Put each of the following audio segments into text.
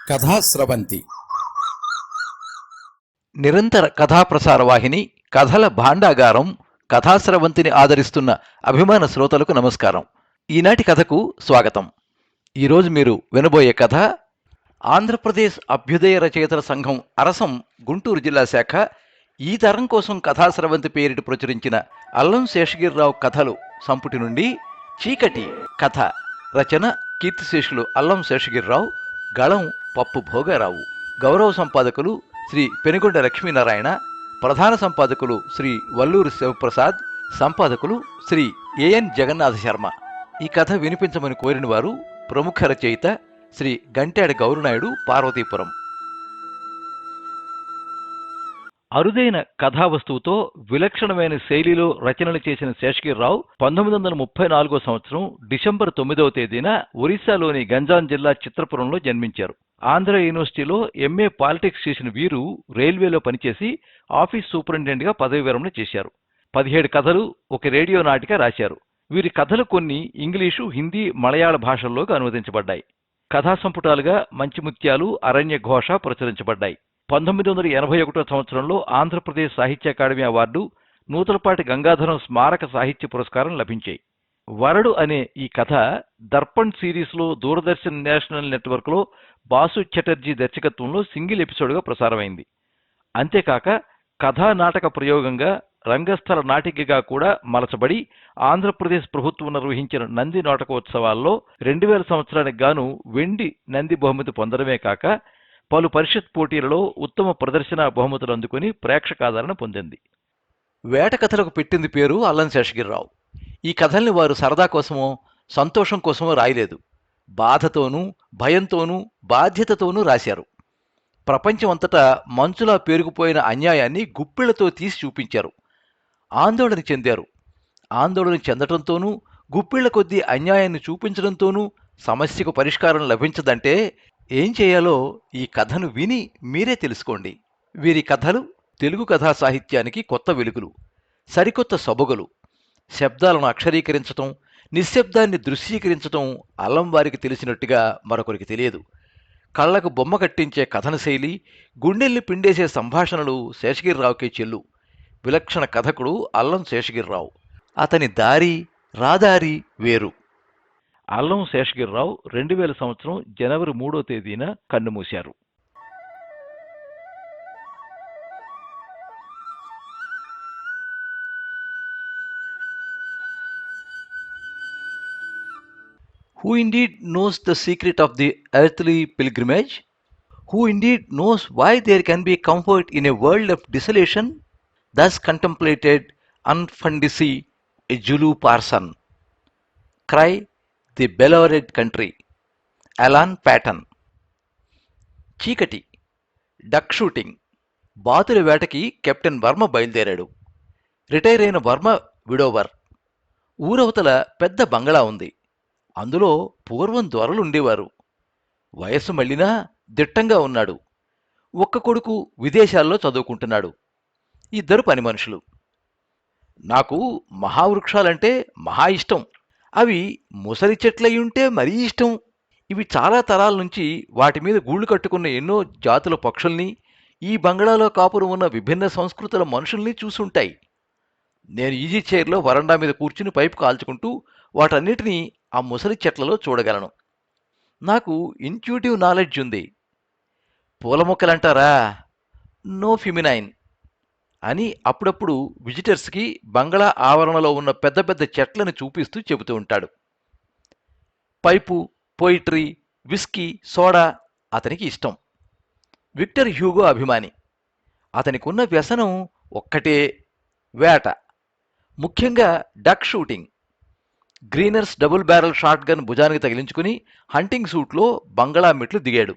కథాస్రవంతి నిరంతర కథాప్రసార వాహిని కథల భాండాగారం కథాస్రవంతిని ఆదరిస్తున్న అభిమాన శ్రోతలకు నమస్కారం. ఈనాటి కథకు స్వాగతం. ఈరోజు మీరు వినబోయే కథ ఆంధ్రప్రదేశ్ అభ్యుదయ రచయితల సంఘం అరసం గుంటూరు జిల్లా శాఖ ఈ తరం కోసం కథాస్రవంతి పేరిట ప్రచురించిన అల్లం శేషగిరిరావు కథలు సంపుటి నుండి చీకటి కథ. రచన కీర్తిశేషులు అల్లం శేషగిరిరావు, గళం పప్పు భోగారావు. గౌరవ సంపాదకులు శ్రీ పెనుగొండ లక్ష్మీనారాయణ, ప్రధాన సంపాదకులు శ్రీ వల్లూరి శివప్రసాద్, సంపాదకులు శ్రీ ఏఎన్ జగన్నాథ శర్మ. ఈ కథ వినిపించమని కోరిన వారు ప్రముఖ రచయిత శ్రీ గంట్యాడ గౌరనాయుడు, పార్వతీపురం. అరుదైన కథావస్తువుతో విలక్షణమైన శైలిలో రచనలు చేసిన శేషగిరిరావు 1934 సంవత్సరం డిసెంబర్ 9వ తేదీన ఒరిస్సాలోని గంజాం జిల్లా చిత్రపురంలో జన్మించారు. ఆంధ్ర యూనివర్సిటీలో ఎంఏ పాలిటిక్స్ చేసిన వీరు రైల్వేలో పనిచేసి ఆఫీస్ సూపరింటెండెంట్గా పదవి విరమణ చేశారు. 17 కథలు, ఒక రేడియో నాటిక రాశారు. వీరి కథలు కొన్ని ఇంగ్లీషు, హిందీ, మలయాళ భాషల్లోకి అనువదించబడ్డాయి. కథా సంపుటాలుగా మంచి ముత్యాలు, అరణ్య ఘోష ప్రచురించబడ్డాయి. 1981 సంవత్సరంలో ఆంధ్రప్రదేశ్ సాహిత్య అకాడమీ అవార్డు, నూతలపాటి గంగాధరం స్మారక సాహిత్య పురస్కారం లభించాయి. వరడు అనే ఈ కథ దర్పణ్ సిరీస్లో దూరదర్శన్ నేషనల్ నెట్వర్క్లో బాసు చటర్జీ దర్శకత్వంలో సింగిల్ ఎపిసోడ్గా ప్రసారమైంది. అంతేకాక కథా నాటక ప్రయోగంగా రంగస్థల నాటికగా కూడా మలచబడి ఆంధ్రప్రదేశ్ ప్రభుత్వం నిర్వహించిన నంది నాటకోత్సవాల్లో 2000 సంవత్సరానికి గాను వెండి నంది బహుమతి పొందడమే కాక పలు పరిషత్ పోటీలలో ఉత్తమ ప్రదర్శన బహుమతులు అందుకుని ప్రేక్షకాదరణ పొందింది. వేట కథలకు పెట్టింది పేరు అల్లం శేషగిరిరావు. ఈ కథల్ని వారు సరదా కోసమో సంతోషం కోసమో రాయలేదు. బాధతోనూ, భయంతోనూ, బాధ్యతతోనూ రాశారు. ప్రపంచం అంతటా మంచులా పేరుకుపోయిన అన్యాయాన్ని గుప్పిళ్లతో తీసి చూపించారు. ఆందోళన చెందారు. ఆందోళన చెందటంతోనూ, గుప్పిళ్ల కొద్దీ అన్యాయాన్ని చూపించడంతోనూ సమస్యకు పరిష్కారం లభించదంటే ఏం చేయాలో ఈ కథను విని మీరే తెలుసుకోండి. వీరి కథలు తెలుగు కథా సాహిత్యానికి కొత్త వెలుగులు, సరికొత్త సొబగులు. శబ్దాలను అక్షరీకరించటం, నిశ్శబ్దాన్ని దృశ్యీకరించటం అల్లం వారికి తెలిసినట్టుగా మరొకరికి తెలియదు. కళ్లకు బొమ్మ కట్టించే కథన శైలి, గుండెల్ని పిండేసే సంభాషణలు శేషగిరిరావుకే చెల్లు. విలక్షణ కథకుడు అల్లం శేషగిరిరావు. అతని దారి రాదారి వేరు. అల్లం శేషగిరిరావు 2000 సంవత్సరం జనవరి 3వ తేదీన కన్నుమూశారు. Who indeed knows the secret of the earthly pilgrimage? Who indeed knows why there can be comfort in a world of desolation? Thus contemplated Anfundisi, a Julu parson. Cry the beloved country. Alan Paton. చీకటి. Duck shooting. బాతుల వేటకి captain Varma బయలుదేరాడు. Retire అయిన Varma widower. ఊరవతల పెద్ద బంగళా ఉంది. అందులో పూర్వం దొరలుండేవారు. వయస్సు మళ్ళినా దిట్టంగా ఉన్నాడు. ఒక్క కొడుకు విదేశాల్లో చదువుకుంటున్నాడు. 2 పని మనుషులు. నాకు మహావృక్షాలంటే మహా ఇష్టం. అవి ముసలి చెట్లయ్యుంటే మరీ ఇష్టం. ఇవి చాలా తరాల నుంచి వాటి మీద గూళ్ళు కట్టుకున్న ఎన్నో జాతుల పక్షుల్ని, ఈ బంగళాలో కాపురం ఉన్న విభిన్న సంస్కృతుల మనుషుల్ని చూసుంటాయి. నేను ఈజీ చైర్లో వరండా మీద కూర్చుని పైపు కాల్చుకుంటూ వాటన్నిటినీ ఆ ముసలి చెట్లలో చూడగలను. నాకు ఇంట్యూటివ్ నాలెడ్జ్ ఉంది. పూల మొక్కలంటారా, నో ఫిమినైన్ అని అప్పుడప్పుడు విజిటర్స్కి బంగళా ఆవరణలో ఉన్న పెద్ద పెద్ద చెట్లను చూపిస్తూ చెబుతూ ఉంటాడు. పైపు, పోయిట్రీ, విస్కీ, సోడా అతనికి ఇష్టం. విక్టర్ హ్యూగో అభిమాని. అతనికున్న వ్యసనం ఒక్కటే, వేట. ముఖ్యంగా duck shooting. Greeners double barrel shot gun భుజానికి తగిలించుకుని హంటింగ్ సూట్లో బంగళా మెట్లు దిగాడు.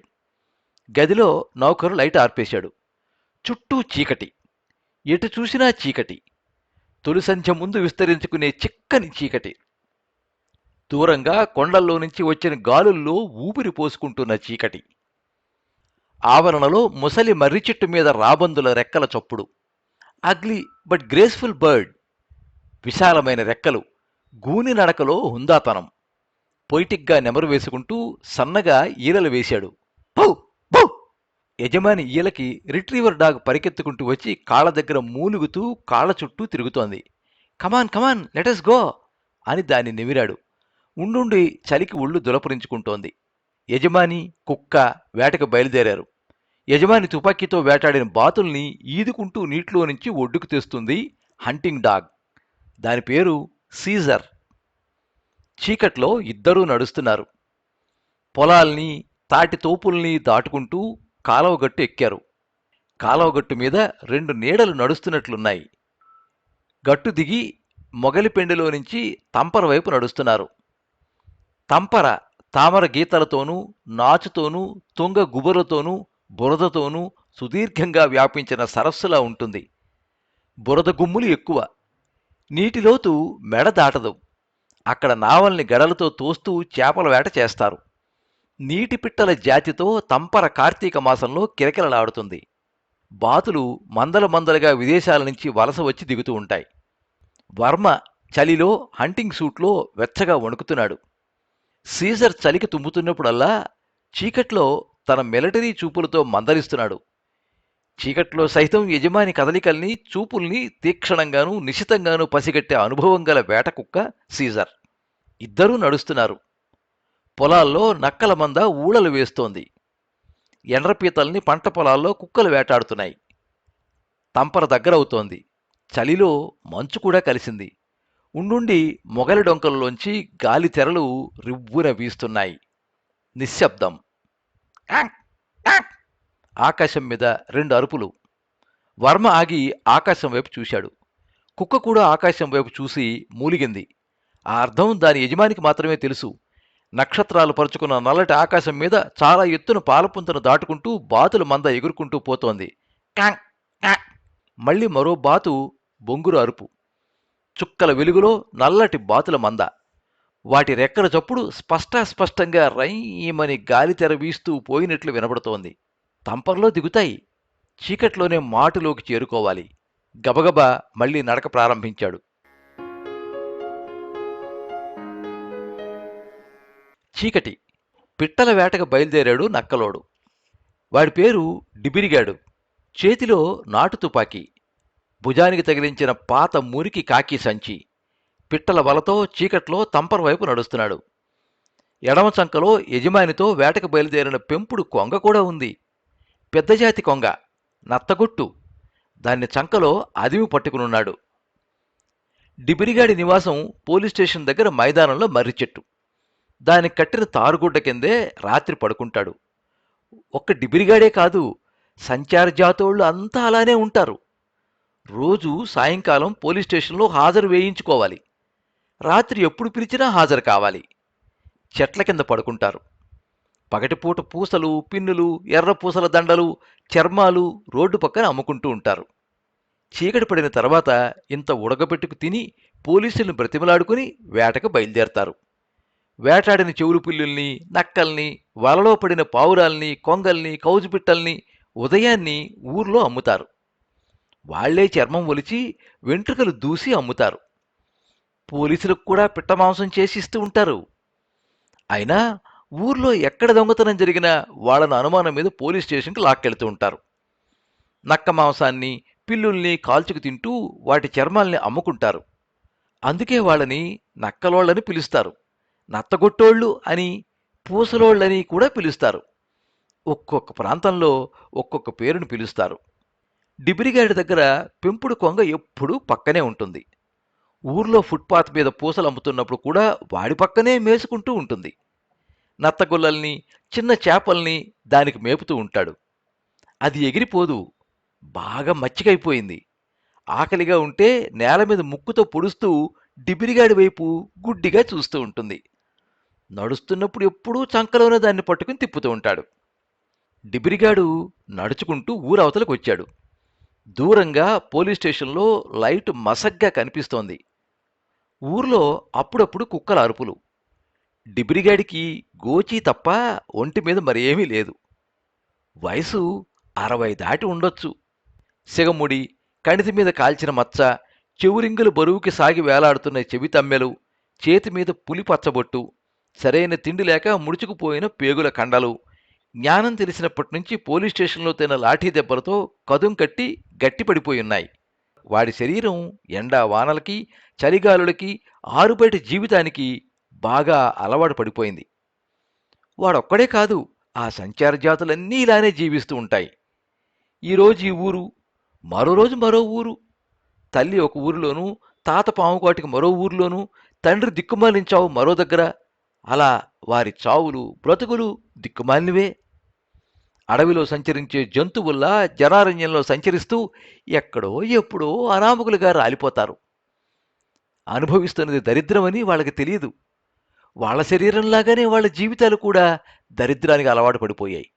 గదిలో నౌకరు లైట్ ఆర్పేశాడు. చుట్టూ చీకటి. ఎటు చూసినా చీకటి. తొలి సంధ్య ముందు విస్తరించుకునే చిక్కని చీకటి. దూరంగా కొండల్లో నుంచి వచ్చిన గాలుల్లో ఊపిరి పోసుకుంటున్న చీకటి. ఆవరణలో ముసలి మర్రి చెట్టు మీద రాబందుల రెక్కల చప్పుడు. Ugly but graceful bird. విశాలమైన రెక్కలు, గూని నడకలో హుందాతనం. పొయిటిక్గా నెమరు వేసుకుంటూ సన్నగా ఈలలు వేశాడు. పౌ బౌ! యజమాని ఈలకి రిట్రీవర్ డాగ్ పరిగెత్తుకుంటూ వచ్చి కాళ్ళ దగ్గర మూలుగుతూ కాళ్ళ చుట్టూ తిరుగుతోంది. కమాన్ కమాన్ లెటస్ గో అని దాన్ని నిమిరాడు. ఉండుండి చలికి ఒళ్ళు దులపరించుకుంటోంది. యజమాని కుక్క వేటకు బయలుదేరారు. యజమాని తుపాకీతో వేటాడిన బాతుల్ని ఈదుకుంటూ నీటిలో నుంచి ఒడ్డుకు తెస్తుంది హంటింగ్ డాగ్. దాని పేరు సీజర్. చీకట్లో ఇద్దరూ నడుస్తున్నారు. పొలాల్ని తాటి తోపుల్ని దాటుకుంటూ కాలవగట్టు ఎక్కారు. కాలవగట్టు మీద రెండు నీడలు నడుస్తున్నట్లున్నాయి. గట్టు దిగి మొగలిపెండిలో నుంచి తంపర వైపు నడుస్తున్నారు. తంపర తామర గీతలతోనూ నాచుతోనూ తుంగ గుబురతోనూ బురదతోనూ సుదీర్ఘంగా వ్యాపించిన సరస్సులా ఉంటుంది. బురద గుమ్ములు ఎక్కువ. నీటిలోతు మెడ దాటదు. అక్కడ నావల్ని గడలతో తోస్తూ చేపల వేట చేస్తారు. నీటి పిట్టల జాతితో తంపర కార్తీక మాసంలో కిలకిలలాడుతుంది. బాతులు మందల మందలుగా విదేశాల నుంచి వలస వచ్చి దిగుతూ ఉంటాయి. వర్మ చలిలో హంటింగ్ సూట్లో వెచ్చగా వణుకుతున్నాడు. సీజర్ చలికి తుమ్ముతున్నప్పుడల్లా చీకట్లో తన మిలిటరీ చూపులతో మందలిస్తున్నాడు. చీకట్లో సైతం యజమాని కదలికల్ని చూపుల్ని తీక్షణంగానూ నిశితంగానూ పసిగట్టే అనుభవం గల వేట కుక్క సీజర్. ఇద్దరూ నడుస్తున్నారు. పొలాల్లో నక్కల మంద ఊళలు వేస్తోంది. ఎండ్రపీతల్ని పంట పొలాల్లో కుక్కలు వేటాడుతున్నాయి. తంపర దగ్గరవుతోంది. చలిలో మంచు కూడా కలిసింది. ఉండుండి మొగలి డొంకల్లోంచి గాలి తెరలు రివ్వున వీస్తున్నాయి. నిశ్శబ్దం. ఆకాశం మీద రెండు అరుపులు. వర్మ ఆగి ఆకాశం వైపు చూశాడు. కుక్క కూడా ఆకాశం వైపు చూసి మూలిగింది. ఆ అర్థం దాని యజమానికి మాత్రమే తెలుసు. నక్షత్రాలు పరుచుకున్న నల్లటి ఆకాశం మీద చాలా ఎత్తున పాలపుంతను దాటుకుంటూ బాతుల మంద ఎగురుకుంటూ పోతోంది. మళ్ళీ మరో బాతు బొంగురు అరుపు. చుక్కల వెలుగులో నల్లటి బాతుల మంద. వాటి రెక్కల చప్పుడు స్పష్టంగా రైమని గాలి తెర వీస్తూ పోయినట్లు వినబడుతోంది. తంపర్లో దిగుతాయి. చీకట్లోనే మాటులోకి చేరుకోవాలి. గబగబా మళ్లీ నడక ప్రారంభించాడు. చీకటి. పిట్టల వేటకు బయలుదేరాడు నక్కలోడు. వాడి పేరు డిబిరిగాడు. చేతిలో నాటు తుపాకీ, భుజానికి తగిలించిన పాత మురికి కాకి సంచి. పిట్టల వలతో చీకట్లో తంపర్ వైపు నడుస్తున్నాడు. ఎడమ చంకలో యజమానితో వేటకు బయలుదేరిన పెంపుడు కొంగ కూడా ఉంది. పెద్దజాతి కొంగ, నత్తగొట్టు. దాన్ని చంకలో అదిమి పట్టుకునున్నాడు. డిబిరిగాడి నివాసం పోలీస్ స్టేషన్ దగ్గర మైదానంలో మర్రి చెట్టు. దానికి కట్టిన తారుగుడ్డ కిందే రాత్రి పడుకుంటాడు. ఒక్క డిబిరిగాడే కాదు, సంచార జాతోళ్లు అంతా అలానే ఉంటారు. రోజు సాయంకాలం పోలీస్ స్టేషన్లో హాజరు వేయించుకోవాలి. రాత్రి ఎప్పుడు పిలిచినా హాజరు కావాలి. చెట్ల కింద పడుకుంటారు. పగటిపూట పూసలు, పిన్నులు, ఎర్ర పూసల దండలు, చర్మాలు రోడ్డు పక్కన అమ్ముకుంటూ ఉంటారు. చీకటి పడిన తర్వాత ఇంత ఉడకబెట్టుకు తిని పోలీసులను బ్రతిమలాడుకుని వేటకు బయలుదేరతారు. వేటాడిన చెవులు పిల్లుల్ని, నక్కల్ని, వలలో పడిన పావురాల్ని, కొంగల్ని, కౌజుపిట్టల్ని ఉదయాన్ని ఊర్లో అమ్ముతారు. వాళ్లే చర్మం ఒలిచి వెంట్రుకలు దూసి అమ్ముతారు. పోలీసులకు కూడా పిట్టమాంసం చేసి ఇస్తూ ఉంటారు. అయినా ఊర్లో ఎక్కడ దొంగతనం జరిగినా వాళ్లను అనుమానం మీద పోలీస్ స్టేషన్కి లాక్కెళ్తూ ఉంటారు. నక్క మాంసాన్ని, పిల్లుల్ని కాల్చుకు తింటూ వాటి చర్మాల్ని అమ్ముకుంటారు. అందుకే వాళ్ళని నక్కలోళ్ళని పిలుస్తారు. నత్తగొట్టోళ్ళు అని, పూసలోళ్ళని కూడా పిలుస్తారు. ఒక్కొక్క ప్రాంతంలో ఒక్కొక్క పేరును పిలుస్తారు. డిబిరిగాడి దగ్గర పెంపుడు కొంగ ఎప్పుడూ పక్కనే ఉంటుంది. ఊర్లో ఫుట్పాత్ మీద పూసలు అమ్ముతున్నప్పుడు కూడా వాడి పక్కనే మేసుకుంటూ ఉంటుంది. నత్తగొల్లల్ని, చిన్న చేపల్ని దానికి మేపుతూ ఉంటాడు. అది ఎగిరిపోదు. బాగా మచ్చికైపోయింది. ఆకలిగా ఉంటే నేల మీద ముక్కుతో పొడుస్తూ డిబిరిగాడి వైపు గుడ్డిగా చూస్తూ ఉంటుంది. నడుస్తున్నప్పుడు ఎప్పుడూ చంకలోనే దాన్ని పట్టుకుని తిప్పుతూ ఉంటాడు. డిబిరిగాడు నడుచుకుంటూ ఊరవతలకు వచ్చాడు. దూరంగా పోలీస్ స్టేషన్లో లైటు మసగ్గా కనిపిస్తోంది. ఊర్లో అప్పుడప్పుడు కుక్కల అరుపులు. డిబిరిగాడికి గోచీ తప్ప ఒంటి మీద మరేమీ లేదు. వయసు 60 దాటి ఉండొచ్చు. సిగముడి, కణితి మీద కాల్చిన మచ్చ, చెవురింగులు బరువుకి సాగి వేలాడుతున్న చెవి తమ్మెలు, చేతిమీద పులి పచ్చబొట్టు, సరైన తిండి లేక ముడుచుకుపోయిన పేగుల కండలు, జ్ఞానం తెలిసినప్పటి నుంచి పోలీస్ స్టేషన్లో తిన్న లాఠీ దెబ్బలతో కదుం కట్టి గట్టిపడిపోయి ఉన్నాయి. వాడి శరీరం ఎండా వానలకి, చలిగాలులకి, ఆరుబయట జీవితానికి బాగా అలవాటు పడిపోయింది. వాడొక్కడే కాదు, ఆ సంచార జాతులన్నీ ఇలానే జీవిస్తూ ఉంటాయి. ఈరోజు ఈ ఊరు, మరో రోజు మరో ఊరు. తల్లి ఒక ఊరిలోనూ, తాత పాముకాటికి మరో ఊరిలోనూ, తండ్రి దిక్కుమాలిన చావు మరో దగ్గర. అలా వారి చావులు, బ్రతుకులు దిక్కుమాలినవే. అడవిలో సంచరించే జంతువుల్లా జనారణ్యంలో సంచరిస్తూ ఎక్కడో ఎప్పుడో అనామకులుగా రాలిపోతారు. అనుభవిస్తున్నది దరిద్రమని వాళ్ళకి తెలియదు. వాళ్ళ శరీరంలాగానే వాళ్ళ జీవితాలు కూడా దరిద్రానికి అలవాటు పడిపోయాయి.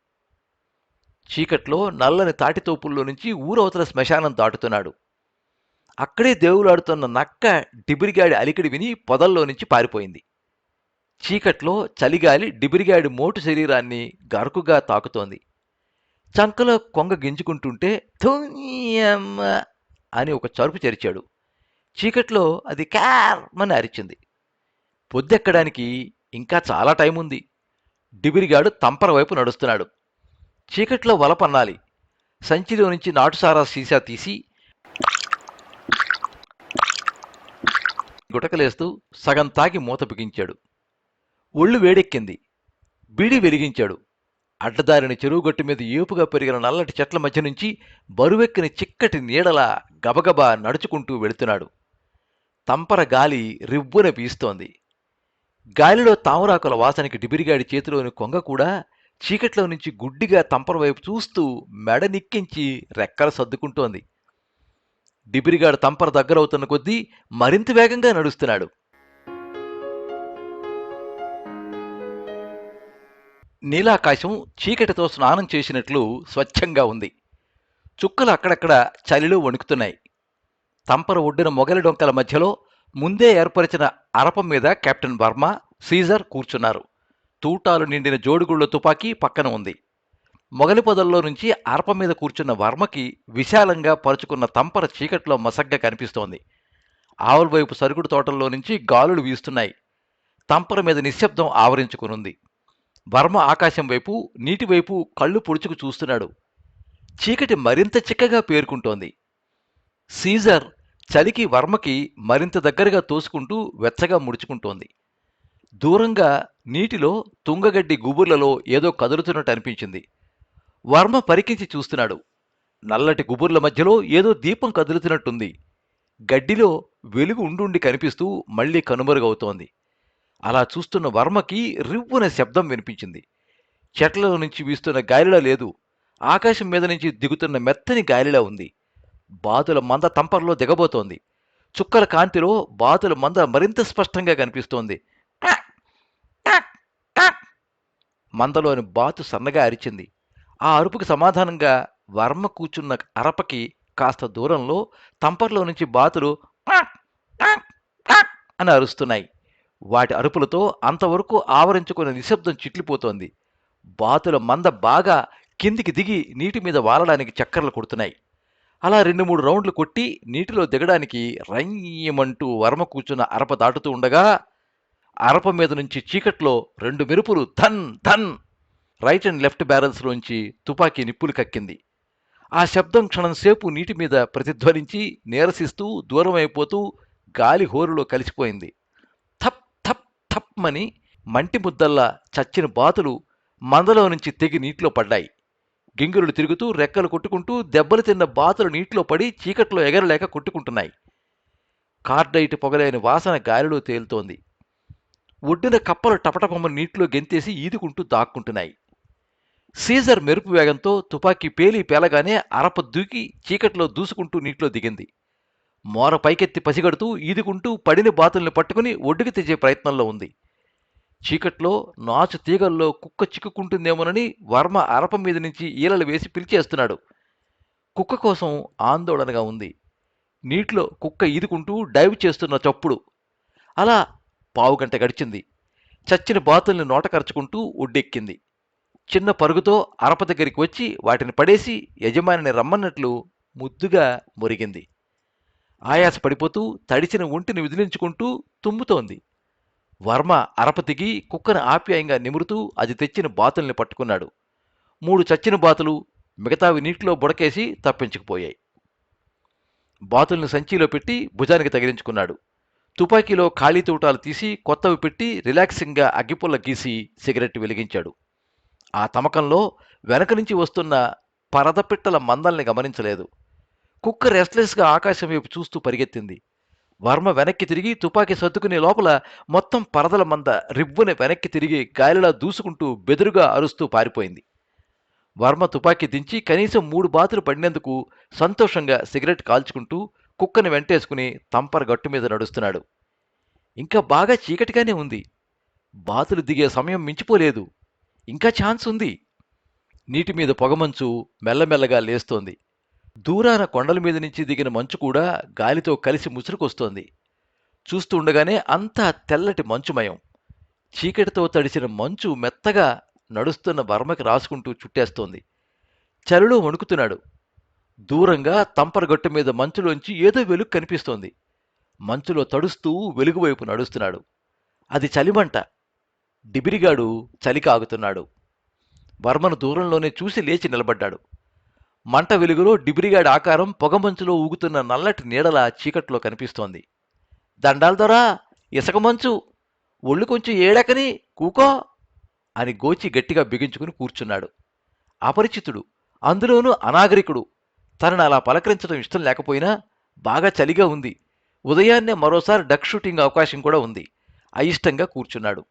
చీకట్లో నల్లని తాటితోపుల్లో నుంచి ఊరవతల శ్మశానం దాటుతున్నాడు. అక్కడే దేవులాడుతున్న నక్క డిబిరిగాడి అలికిడి విని పొదల్లో నుంచి పారిపోయింది. చీకట్లో చలిగాలి డిబిరిగాడి మోటు శరీరాన్ని గరుకుగా తాకుతోంది. చంకలో కొంగ గింజుకుంటుంటే థూయమ్మ అని ఒక చరుపు చెరిచాడు. చీకట్లో అది క్యార్మని అరిచింది. పొద్దెక్కడానికి ఇంకా చాలా టైం ఉంది. డిబిరిగాడు తంపర వైపు నడుస్తున్నాడు. చీకట్లో వల పన్నాలి. సంచిలో నుంచి నాటుసారా సీసా తీసి గుటకలేస్తూ సగం తాగి మూత బిగించాడు. ఒళ్ళు వేడెక్కింది. బీడి వెలిగించాడు. అడ్డదారిన చెరువుగట్టు మీద ఏపుగా పెరిగిన నల్లటి చెట్ల మధ్య నుంచి బరువెక్కిన చిక్కటి నీడలా గబగబా నడుచుకుంటూ వెళుతున్నాడు. తంపర గాలి రివ్వున వీస్తోంది. గాలిలో తామరాకుల వాసనకి డిబిరిగాడి చేతిలోని కొంగ కూడా చీకట్లో నుంచి గుడ్డిగా తంపర వైపు చూస్తూ మెడ నిక్కించి రెక్కలు సర్దుకుంటోంది. డిబిరిగాడు తంపర దగ్గరవుతున్న కొద్దీ మరింత వేగంగా నడుస్తున్నాడు. నీలాకాశం చీకటితో స్నానం చేసినట్లు స్వచ్ఛంగా ఉంది. చుక్కలు అక్కడక్కడ చలిలో వణుకుతున్నాయి. తంపర ఒడ్డిన మొగలి డొంకల మధ్యలో ముందే ఏర్పరిచిన అరపం మీద కెప్టెన్ వర్మ, సీజర్ కూర్చున్నారు. తూటాలు నిండిన జోడుగుళ్ల తుపాకీ పక్కన ఉంది. మొగలి పొదల్లో నుంచి అరపం మీద కూర్చున్న వర్మకి విశాలంగా పరుచుకున్న తంపర చీకట్లో మసగ్గా కనిపిస్తోంది. ఆవుల వైపు సరుగుడు తోటల్లో నుంచి గాలులు వీస్తున్నాయి. తంపర మీద నిశ్శబ్దం ఆవరించుకునుంది. వర్మ ఆకాశం వైపు, నీటి వైపు కళ్ళు పొడుచుకు చూస్తున్నాడు. చీకటి మరింత చిక్కగా పేర్కొంటోంది. సీజర్ చలికి వర్మకి మరింత దగ్గరగా తోసుకుంటూ వెచ్చగా ముడుచుకుంటోంది. దూరంగా నీటిలో తుంగగడ్డి గుబుర్లలో ఏదో కదులుతున్నట్టు అనిపించింది. వర్మ పరికించి చూస్తున్నాడు. నల్లటి గుబుర్ల మధ్యలో ఏదో దీపం కదులుతున్నట్టుంది. గడ్డిలో వెలుగు ఉండుండి కనిపిస్తూ మళ్లీ కనుమరుగవుతోంది. అలా చూస్తున్న వర్మకి రివ్వున శబ్దం వినిపించింది. చెట్లలో నుంచి వీస్తున్న గాలిలా లేదు, ఆకాశం మీద నుంచి దిగుతున్న మెత్తని గాలిలా ఉంది. బాతుల మంద తంపర్లో దిగబోతోంది. చుక్కల కాంతిలో బాతుల మంద మరింత స్పష్టంగా కనిపిస్తోంది. మందలోని బాతు సన్నగా అరిచింది. ఆ అరుపుకి సమాధానంగా వర్మ కూర్చున్న అరపకి కాస్త దూరంలో తంపర్లో నుంచి బాతులు అని అరుస్తున్నాయి. వాటి అరుపులతో అంతవరకు ఆవరించుకున్న నిశ్శబ్దం చిట్లిపోతోంది. బాతుల మంద బాగా కిందికి దిగి నీటి మీద వాలడానికి చక్కర్లు కొడుతున్నాయి. అలా 2-3 రౌండ్లు కొట్టి నీటిలో దిగడానికి రయ్యమంటూ వర్మ కూర్చున్న అరప దాటుతూ ఉండగా అరప మీద నుంచి చీకట్లో 2 మెరుపులు ధన్ ధన్. రైట్ అండ్ లెఫ్ట్ బ్యారల్స్లోంచి తుపాకీ నిప్పులు కక్కింది. ఆ శబ్దం క్షణంసేపు నీటి మీద ప్రతిధ్వనించి నీరసిస్తూ దూరమైపోతూ గాలి హోరులో కలిసిపోయింది. థప్ థప్ థప్మని మంటి ముద్దల్లా చచ్చిన బాతులు మందలో నుంచి తెగి నీటిలో పడ్డాయి. గింగిరులు తిరుగుతూ రెక్కలు కొట్టుకుంటూ దెబ్బలు తిన్న బాతులు నీటిలో పడి చీకట్లో ఎగరలేక కొట్టుకుంటున్నాయి. కార్డైట్ పొగలేని వాసన గాలిలో తేలుతోంది. ఒడ్డున కప్పలు టపటపమ్మని నీటిలో గెంతేసి ఈదుకుంటూ దాక్కుంటున్నాయి. సీజర్ మెరుపు వేగంతో తుపాకీ పేలి పేలగానే అరప దూకి చీకట్లో దూసుకుంటూ నీటిలో దిగింది. మోర పైకెత్తి పసిగడుతూ ఈదుకుంటూ పడిన బాతుల్ని పట్టుకుని ఒడ్డుకి తెచ్చే ప్రయత్నంలో ఉంది. చీకట్లో నాచు తీగల్లో కుక్క చిక్కుకుంటుందేమోనని వర్మ అరప మీద నుంచి ఈలలు వేసి పిలిచేస్తున్నాడు. కుక్క కోసం ఆందోళనగా ఉంది. నీటిలో కుక్క ఈదుకుంటూ డైవ్ చేస్తున్న చప్పుడు. అలా పావుగంట గడిచింది. చచ్చిన బాతుల్ని నోటకరుచుకుంటూ ఒడ్డెక్కింది. చిన్న పరుగుతో అరప దగ్గరికి వచ్చి వాటిని పడేసి యజమానిని రమ్మన్నట్లు ముద్దుగా మురిగింది. ఆయాస పడిపోతూ తడిచిన ఒంటిని విదిలించుకుంటూ తుమ్ముతోంది. వర్మ అరప దిగి కుక్కను ఆప్యాయంగా నిమురుతూ అది తెచ్చిన బాతుల్ని పట్టుకున్నాడు. 3 చచ్చిన బాతులు, మిగతావి నీటిలో బుడకేసి తప్పించుకుపోయాయి. బాతుల్ని సంచిలో పెట్టి భుజానికి తగిలించుకున్నాడు. తుపాకీలో ఖాళీ తూటాలు తీసి కొత్తవి పెట్టి రిలాక్సింగ్గా అగ్గిపుల్ల గీసి సిగరెట్ వెలిగించాడు. ఆ తమకంలో వెనక నుంచి వస్తున్న పరదపిట్టల మందల్ని గమనించలేదు. కుక్క రెస్ట్లెస్గా ఆకాశం వైపు చూస్తూ పరిగెత్తింది. వర్మ వెనక్కి తిరిగి తుపాకీ సర్దుకునే లోపల మొత్తం పరదల మంద రివ్వుని వెనక్కి తిరిగి గాలిలా దూసుకుంటూ బెదురుగా అరుస్తూ పారిపోయింది. వర్మ తుపాకీ దించి కనీసం 3 బాతులు పడినందుకు సంతోషంగా సిగరెట్ కాల్చుకుంటూ కుక్కని వెంటేసుకుని తంపర గట్టు మీద నడుస్తున్నాడు. ఇంకా బాగా చీకటిగానే ఉంది. బాతులు దిగే సమయం మించిపోలేదు. ఇంకా ఛాన్స్ ఉంది. నీటి మీద పొగమంచు మెల్లమెల్లగా లేస్తోంది. దూరాన కొండల మీద నుంచి దిగిన మంచు కూడా గాలితో కలిసి ముసురుకొస్తోంది. చూస్తూ ఉండగానే అంతా తెల్లటి మంచుమయం. చీకటితో తడిసిన మంచు మెత్తగా నడుస్తున్న వర్మకి రాసుకుంటూ చుట్టేస్తోంది. చలిలో వణుకుతున్నాడు. దూరంగా తంపరగట్టు మీద మంచులోంచి ఏదో వెలుగు కనిపిస్తోంది. మంచులో తడుస్తూ వెలుగువైపు నడుస్తున్నాడు. అది చలిమంట. డిబిరిగాడు చలి కాగుతున్నాడు. వర్మను దూరంలోనే చూసి లేచి నిలబడ్డాడు. మంట వెలుగులో డిబిరిగాడి ఆకారం పొగమంచులో ఊగుతున్న నల్లటి నీడలా చీకట్లో కనిపిస్తోంది. దండాల దొరా, ఇసక మంచు, ఒళ్ళు కొంచెం ఏడకని కూకో అని గోచి గట్టిగా బిగించుకుని కూర్చున్నాడు. అపరిచితుడు, అందులోనూ అనాగరికుడు. తనని అలా పలకరించడం ఇష్టం లేకపోయినా బాగా చలిగా ఉంది. ఉదయాన్నే మరోసారి డక్ షూటింగ్ అవకాశం కూడా ఉంది. అయిష్టంగా కూర్చున్నాడు.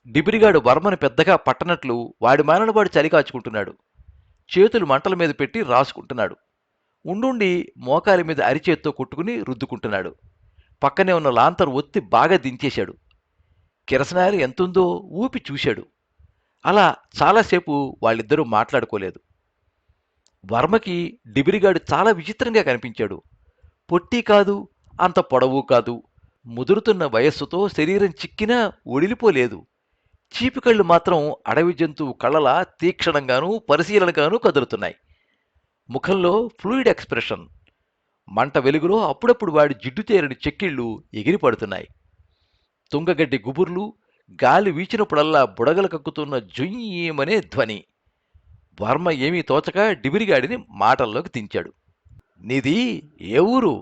డిబిరిగాడు వర్మను పెద్దగా పట్టనట్లు వాడి మానవాడు చలి కాచుకుంటున్నాడు. చేతులు మంటల మీద పెట్టి రాసుకుంటున్నాడు. ఉండుండి మోకాలి మీద అరిచేత్తో కొట్టుకుని రుద్దుకుంటున్నాడు. పక్కనే ఉన్న లాంతరు ఒత్తి బాగా దించేశాడు. కిరసనాయలు ఎంతుందో ఊపి చూశాడు. అలా చాలాసేపు వాళ్ళిద్దరూ మాట్లాడుకోలేదు. వర్మకి డిబిరిగాడు చాలా విచిత్రంగా కనిపించాడు. పొట్టి కాదు, అంత పొడవు కాదు. ముదురుతున్న వయస్సుతో శరీరం చిక్కినా ఒడిలిపోలేదు. చీపికళ్ళు మాత్రం అడవి జంతువు కళ్ళలా తీక్షణంగానూ పరిశీలనగానూ కదులుతున్నాయి. ముఖంలో ఫ్లూయిడ్ ఎక్స్ప్రెషన్. మంట వెలుగులో అప్పుడప్పుడు వాడి జిడ్డు తేరని చెక్కిళ్ళు ఎగిరిపడుతున్నాయి. తుంగగడ్డి గుబుర్లు, గాలి వీచినప్పుడల్లా బుడగలు కక్కుతున్న జుయ్యమనే ధ్వని. వర్మ ఏమీ తోచక డిబిరిగాడిని మాటల్లోకి దించాడు. నీది ఏ ఊరు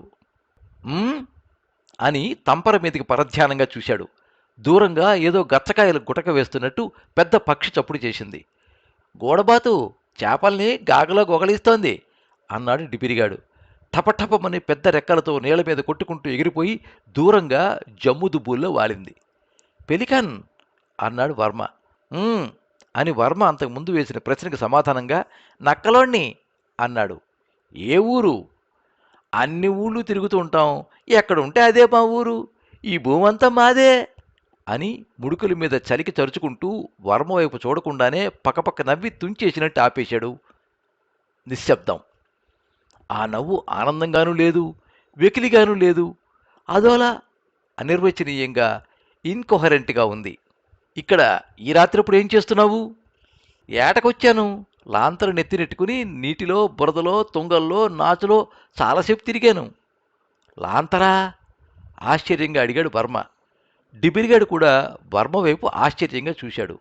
అని తంపర మీదకి పరధ్యానంగా చూశాడు. దూరంగా ఏదో గచ్చకాయలు గుటక వేస్తున్నట్టు పెద్ద పక్షి చప్పుడు చేసింది. గోడబాతు చేపల్ని గాగలో గొగలిస్తోంది అన్నాడు డిబిరిగాడు. టపటపమని పెద్ద రెక్కలతో నీళ్ల మీద కొట్టుకుంటూ ఎగిరిపోయి దూరంగా జమ్ము దుబ్బుల్లో వాలింది. పెలికన్ అన్నాడు వర్మ. అని వర్మ అంతకు ముందు వేసిన ప్రశ్నకు సమాధానంగా నక్కలోణ్ణి అన్నాడు. ఏ ఊరు? అన్ని ఊళ్ళు తిరుగుతూ ఉంటాం, ఎక్కడుంటే అదే మా ఊరు, ఈ భూమంతా మాదే అని ముడుకుల మీద చలికి తరుచుకుంటూ వర్మ వైపు చూడకుండానే పక్కపక్క నవ్వి తుంచేసినట్టు ఆపేశాడు. నిశ్శబ్దం. ఆ నవ్వు ఆనందంగానూ లేదు, వెకిలిగానూ లేదు. అదోలా అనిర్వచనీయంగా, ఇన్కొహరెంట్గా ఉంది. ఇక్కడ ఈ రాత్రిప్పుడు ఏం చేస్తున్నావు? ఏటకొచ్చాను. లాంతరు నెత్తినెట్టుకుని నీటిలో, బురదలో, తుంగల్లో, నాచులో చాలాసేపు తిరిగాను. లాంతరా? ఆశ్చర్యంగా అడిగాడు వర్మ. డిబిరిగాడు కూడా వర్మ వైపు ఆశ్చర్యంగా చూశాడు.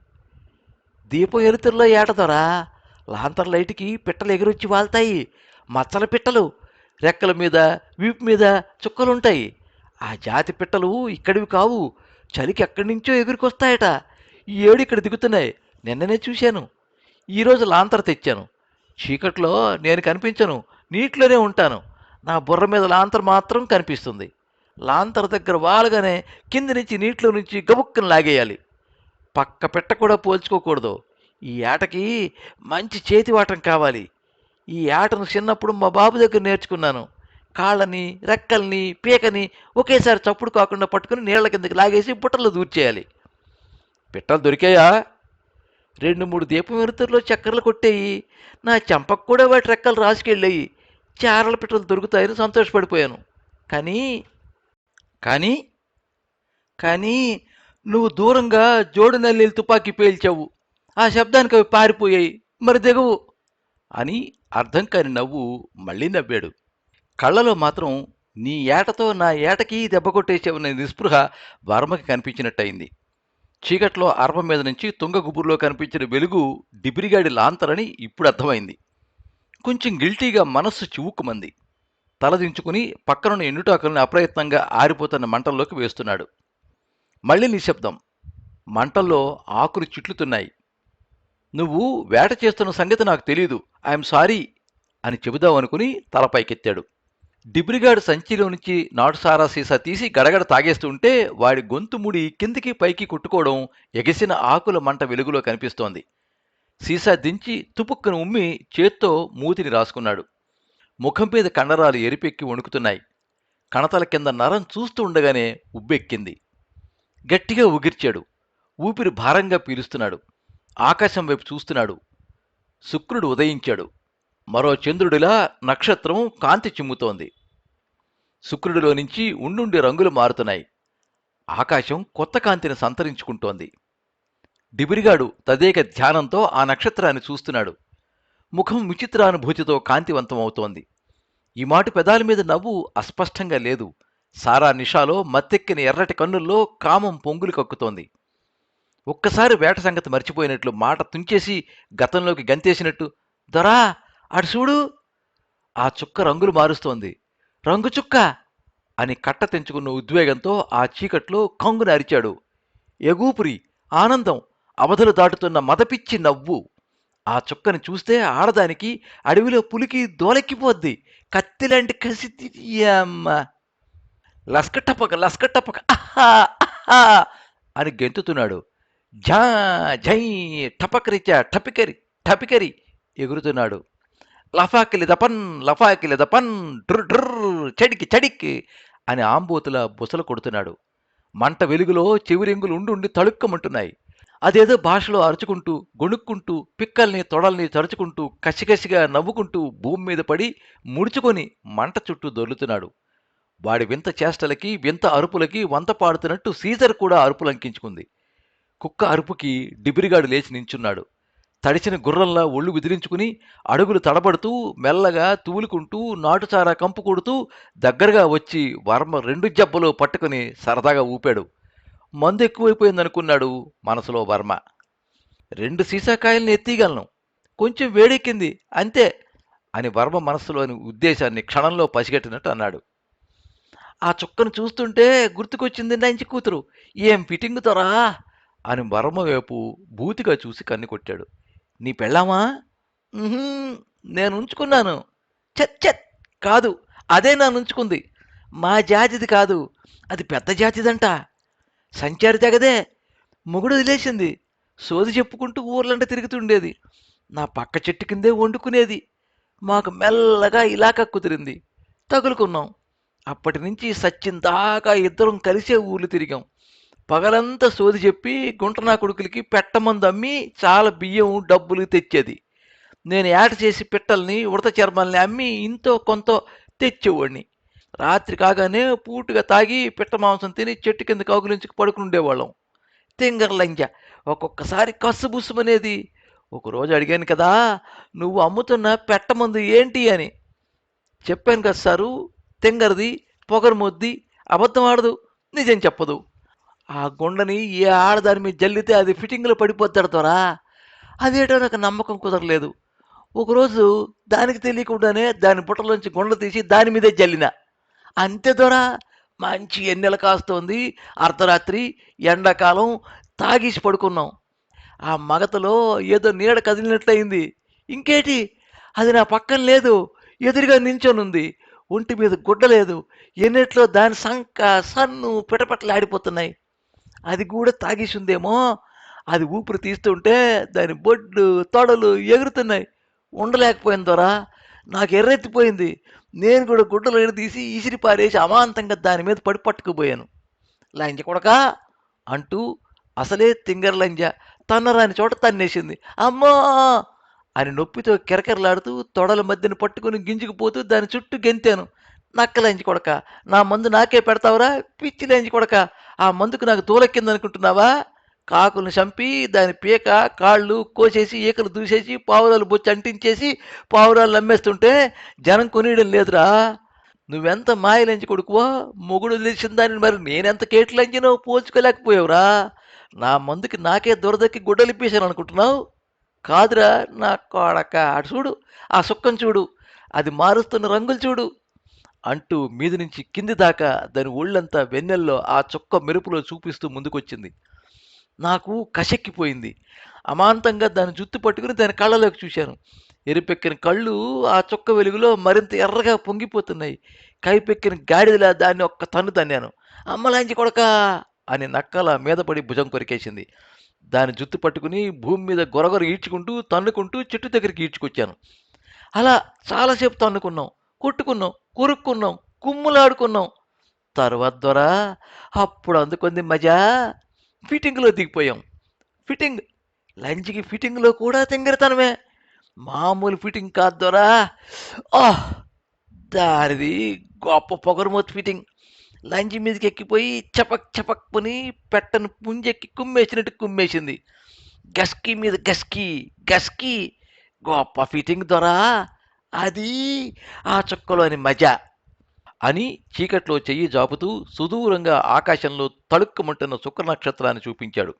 దీపం ఎలుతుల్లో ఏటదొరా, లాంతర్ లైట్కి పిట్టలు ఎగిరొచ్చి వాళ్తాయి. మచ్చల పిట్టలు, రెక్కల మీద, వీపు మీద చుక్కలుంటాయి. ఆ జాతి పిట్టలు ఇక్కడివి కావు, చలికి ఎక్కడి నుంచో ఎగురికొస్తాయట. ఈ ఏడు ఇక్కడ దిగుతున్నాయి. నిన్ననే చూశాను. ఈరోజు లాంతర్ తెచ్చాను. చీకట్లో నేను కనిపించను, నీటిలోనే ఉంటాను. నా బుర్ర మీద లాంతర్ మాత్రం కనిపిస్తుంది. లాంతర్ దగ్గర వాలగానే కింది నుంచి నీటిలో నుంచి గబుక్కను లాగేయాలి. పక్క పెట్ట కూడా పోల్చుకోకూడదు. ఈ ఆటకి మంచి చేతివాటం కావాలి. ఈ ఆటను చిన్నప్పుడు మా బాబు దగ్గర నేర్చుకున్నాను. కాళ్ళని, రెక్కల్ని, పీకని ఒకేసారి చప్పుడు కాకుండా పట్టుకుని నీళ్ల కిందకి లాగేసి బుట్టల్లో దూర్చేయాలి. పిట్టలు దొరికాయా? 2-3 దీపం వెలుతురులో చక్కర్లు కొట్టేయి. నా చెంపకు కూడా వాటి రెక్కలు రాసుకెళ్ళాయి. చారల పిట్టలు దొరుకుతాయని సంతోషపడిపోయాను. కానీ కానీ కానీ నువ్వు దూరంగా జోడు నల్లీలు తుపాకీ పేల్చావు. ఆ శబ్దానికి అవి పారిపోయాయి. మరి దిగవు అని అర్థం కాని నవ్వు మళ్ళీ నవ్వాడు. కళ్ళలో మాత్రం నీ ఏటతో నా ఏటకి దెబ్బ కొట్టేసావన్న నిస్పృహ వర్మకి కనిపించినట్టయింది. చీకట్లో అర్పం మీద నుంచి తుంగ గుబురులో కనిపించిన వెలుగు డిబిరిగాడి లాంతరని ఇప్పుడు అర్థమైంది. కొంచెం గిల్టీగా మనస్సు చివుక్కుమంది. తలదించుకుని పక్కనున్న ఎండుటాకుల్ని అప్రయత్నంగా ఆరిపోతున్న మంటల్లోకి వేస్తున్నాడు. మళ్ళీ నిశ్శబ్దం. మంటల్లో ఆకులు చిట్లుతున్నాయి. నువ్వు వేట చేస్తున్న సంగతి నాకు తెలీదు, ఐఎమ్ సారీ అని చెబుదామనుకుని తలపైకెత్తాడు. డిబ్రిగాడు సంచిలో నుంచి నాటుసారా సీసా తీసి గడగడ తాగేస్తుంటే వాడి గొంతు ముడి కిందికి పైకి కొట్టుకోవడం ఎగసిన ఆకుల మంట వెలుగులో కనిపిస్తోంది. సీసా దించి తుపుక్కును ఉమ్మి చేత్తో మూతిని రాసుకున్నాడు. ముఖం మీద కండరాలు ఎరిపెక్కి వణుకుతున్నాయి. కణతల కింద నరం చూస్తూ ఉండగానే ఉబ్బెక్కింది. గట్టిగా ఉగిర్చాడు. ఊపిరి భారంగా పీలుస్తున్నాడు. ఆకాశం వైపు చూస్తున్నాడు. శుక్రుడు ఉదయించాడు. మరో చంద్రుడిలా నక్షత్రం కాంతి చిమ్ముతోంది. శుక్రుడిలో నుంచి ఉండుండి రంగులు మారుతున్నాయి. ఆకాశం కొత్త కాంతిని సంతరించుకుంటోంది. డిబిరిగాడు తదేక ధ్యానంతో ఆ నక్షత్రాన్ని చూస్తున్నాడు. ముఖం విచిత్రానుభూతితో కాంతివంతమవుతోంది. ఈ మాటు పెదాల మీద నవ్వు అస్పష్టంగా లేదు. సారా నిషాలో మత్తెక్కిన ఎర్రటి కన్నుల్లో కామం పొంగులు కక్కుతోంది. ఒక్కసారి వేట సంగతి మర్చిపోయినట్లు మాట తుంచేసి గతంలోకి గంతేసినట్టు, దొరా అటు చూడు, ఆ చుక్క రంగులు మారుస్తోంది, రంగు చుక్క అని కట్ట తెంచుకున్న ఉద్వేగంతో ఆ చీకట్లో కంగున అరిచాడు. ఎగూపురి, ఆనందం, అవధులు దాటుతున్న మదపిచ్చి నవ్వు. ఆ చుక్కని చూస్తే ఆడదానికి అడవిలో పులికి దోలెక్కిపోద్ది. కత్తిలాంటి కసిమ్మ. లస్కటపక లస్కటపక అహా అహా అని గెంతుతున్నాడు. ఝా ఝై టపకరిచా టపికరి టపికరి ఎగురుతున్నాడు. లఫాకిలిదపన్ లఫాకిలిదపన్ డ్ర్ డ్ర్ చడికి చడికి అని ఆంబోతుల బుసలు కొడుతున్నాడు. మంట వెలుగులో చెవిరెంగులు ఉండి తళుక్కమంటున్నాయి. అదేదో భాషలో అరుచుకుంటూ గొణుక్కుంటూ పిక్కల్ని తొడల్ని తరుచుకుంటూ కసికసిగా నవ్వుకుంటూ భూమి మీద పడి ముడుచుకొని మంట చుట్టూ దొర్లుతున్నాడు. వాడి వింత చేష్టలకి వింత అరుపులకి వంత పాడుతున్నట్టు సీజర్ కూడా అరుపులంకించుకుంది. కుక్క అరుపుకి డిబిరిగాడు లేచి నించున్నాడు. తడిచిన గుర్రంలా ఒళ్ళు విదిలించుకుని అడుగులు తడబడుతూ మెల్లగా తూలుకుంటూ నాటుచారా కంపు కొడుతూ దగ్గరగా వచ్చి వర్మ 2 జబ్బలు పట్టుకుని సరదాగా ఊపాడు. మందు ఎక్కువైపోయిందనుకున్నాడు మనసులో వర్మ. 2 సీసాకాయల్ని ఎత్తిగలను, కొంచెం వేడెక్కింది అంతే అని వర్మ మనస్సులోని ఉద్దేశాన్ని క్షణంలో పసిగట్టినట్టు అన్నాడు. ఆ చుక్కను చూస్తుంటే గుర్తుకొచ్చింది నంచి కూతురు, ఏం ఫిట్టింగ్ తొరా అని వర్మ వైపు బూతిగా చూసి కన్ను కొట్టాడు. నీ పెళ్ళామా? నేను ఉంచుకున్నాను. చత్ చత్ కాదు, అదే నన్ను ఉంచుకుంది. మా జాతిది కాదు, అది పెద్ద జాతిదంట. సంచారి తెగదే, మొగుడు వదిలేసింది. సోది చెప్పుకుంటూ ఊర్లంట తిరుగుతుండేది. నా పక్క చెట్టు కిందే వండుకునేది. మాకు మెల్లగా ఇలాక కుదిరింది, తగులుకున్నాం. అప్పటి నుంచి సచ్చిన్ దాకా ఇద్దరం కలిసే ఊర్లు తిరిగాం. పగలంతా సోది చెప్పి గుంటనా కొడుకులకి పెట్టమందు అమ్మి చాలా బియ్యం డబ్బులు తెచ్చేది. నేను ఏట చేసి పిట్టల్ని ఉడత చర్మాల్ని అమ్మి ఇంతో కొంత తెచ్చేవాడిని. రాత్రి కాగానే పూటుగా తాగి పిట్ట మాంసం తిని చెట్టు కింద కౌగులించుకు పడుకుండేవాళ్ళం. తింగర్లంజ ఒక్కొక్కసారి కస్సుబుస్సుమనేది. ఒకరోజు అడిగాను కదా, నువ్వు అమ్ముతున్న పెట్టమందు ఏంటి అని. చెప్పాను కదా సారు, తింగరది, పొగరుమొద్ది, అబద్ధం ఆడదు, నిజం చెప్పదు. ఆ గుండని ఏ ఆడదాని మీద జల్లితే అది ఫిట్టింగ్లో పడిపోతాడు దొరా. అదేటో నాకు నమ్మకం కుదరలేదు. ఒకరోజు దానికి తెలియకుండానే దాని బుట్టలోంచి గుండ తీసి దాని మీదే జల్లిన. అంతే దొరా, మంచి ఎన్నెల కాస్తోంది. అర్ధరాత్రి ఎండాకాలం తాగేసి పడుకున్నాం. ఆ మగతలో ఏదో నీడ కదిలినట్లయింది. ఇంకేటి, అది నా పక్కన లేదు, ఎదురుగా నించొనుంది. ఒంటి మీద గుడ్డ లేదు. ఎన్నెట్లో దాని సంక సన్ను పిటపటలాడిపోతున్నాయి. అది కూడా తాగేసిందేమో. అది ఊపిరి తీస్తుంటే దాని బొడ్డు తొడలు ఎగురుతున్నాయి. ఉండలేకపోయింది దొరా, నాకు ఎర్రెత్తిపోయింది. నేను కూడా గుడ్డలు తీసి ఇసిరి పారేసి అమాంతంగా దాని మీద పడి పట్టుకుపోయాను. లంజ కొడకా అంటూ అసలే తింగర్ లంజ తన్నరాని చోట తన్నేసింది. అమ్మా అని నొప్పితో కిరకిరలాడుతూ తొడల మధ్యన పట్టుకుని గింజుకుపోతూ దాని చుట్టూ గెంతాను. నక్కలంచి కొడక, నా మందు నాకే పెడతావురా పిచ్చి లంచి కొడక. ఆ మందుకు నాకు తోలెక్కిందనుకుంటున్నావా? కాకులను చంపి దాని పీక కాళ్ళు కోసేసి ఈకలు దూసేసి పావురాలు బొచ్చి అంటించేసి పావురాలు అమ్మేస్తుంటే జనం కొనియడం లేదురా. నువ్వెంత మాయలంచి కొడుకువో, మొగుడు తెలిసిన దాన్ని మరి నేనెంత కేట్లంచినో పోల్చుకోలేకపోయావురా. నా మందుకి నాకే దురదకి గుడ్డలిప్పేశాను అనుకుంటున్నావు? కాదురా నా కొడక, అటు చూడు, ఆ సుక్కం చూడు, అది మారుస్తున్న రంగులు చూడు అంటూ మీది నుంచి కింది దాకా దాని ఒళ్ళంతా వెన్నెల్లో ఆ చుక్క మెరుపులో చూపిస్తూ ముందుకొచ్చింది. నాకు కసెక్కిపోయింది. అమాంతంగా దాని జుత్తు పట్టుకుని దాని కళ్ళలోకి చూశాను. ఎరుపెక్కిన కళ్ళు ఆ చుక్క వెలుగులో మరింత ఎర్రగా పొంగిపోతున్నాయి. కైపెక్కిన గాడిదలా దాన్ని ఒక్క తన్ను తన్నాను. అమ్మలాంచి కొడకా అని నక్కల మీద పడి భుజం కొరికేసింది. దాని జుత్తు పట్టుకుని భూమి మీద గొరగొర ఈడ్చుకుంటూ తన్నుకుంటూ చెట్టు దగ్గరికి ఈడ్చుకొచ్చాను. అలా చాలాసేపు తన్నుకున్నాం, కొట్టుకున్నాం, కొరుక్కున్నాం, కుమ్ములాడుకున్నాం. తర్వాత దొరా అప్పుడు అందుకుంది మజా. ఫిట్టింగ్లో దిగిపోయాం. ఫిట్టింగ్ లంచ్కి ఫిట్టింగ్లో కూడా తింగరతనమే. మామూలు ఫిట్టింగ్ కాదు దొరా. ఆహ్! దారిది గొప్ప పొగరుమోతు ఫిట్టింగ్. లంచ్ మీదకి ఎక్కిపోయి చపక్ చపక్ పుని పెట్టను పుంజెక్కి కుమ్మేసినట్టు కుమ్మేసింది. గస్కీ మీద గస్కీ, గస్కీ. గొప్ప ఫిట్టింగ్ దొరా. అది ఆ చుక్కలోని మజా అని చీకట్లో చెయ్యి జాపుతూ సుదూరంగా ఆకాశంలో తళుక్కుమంటున్న శుక్ర నక్షత్రాన్ని చూపించాడు.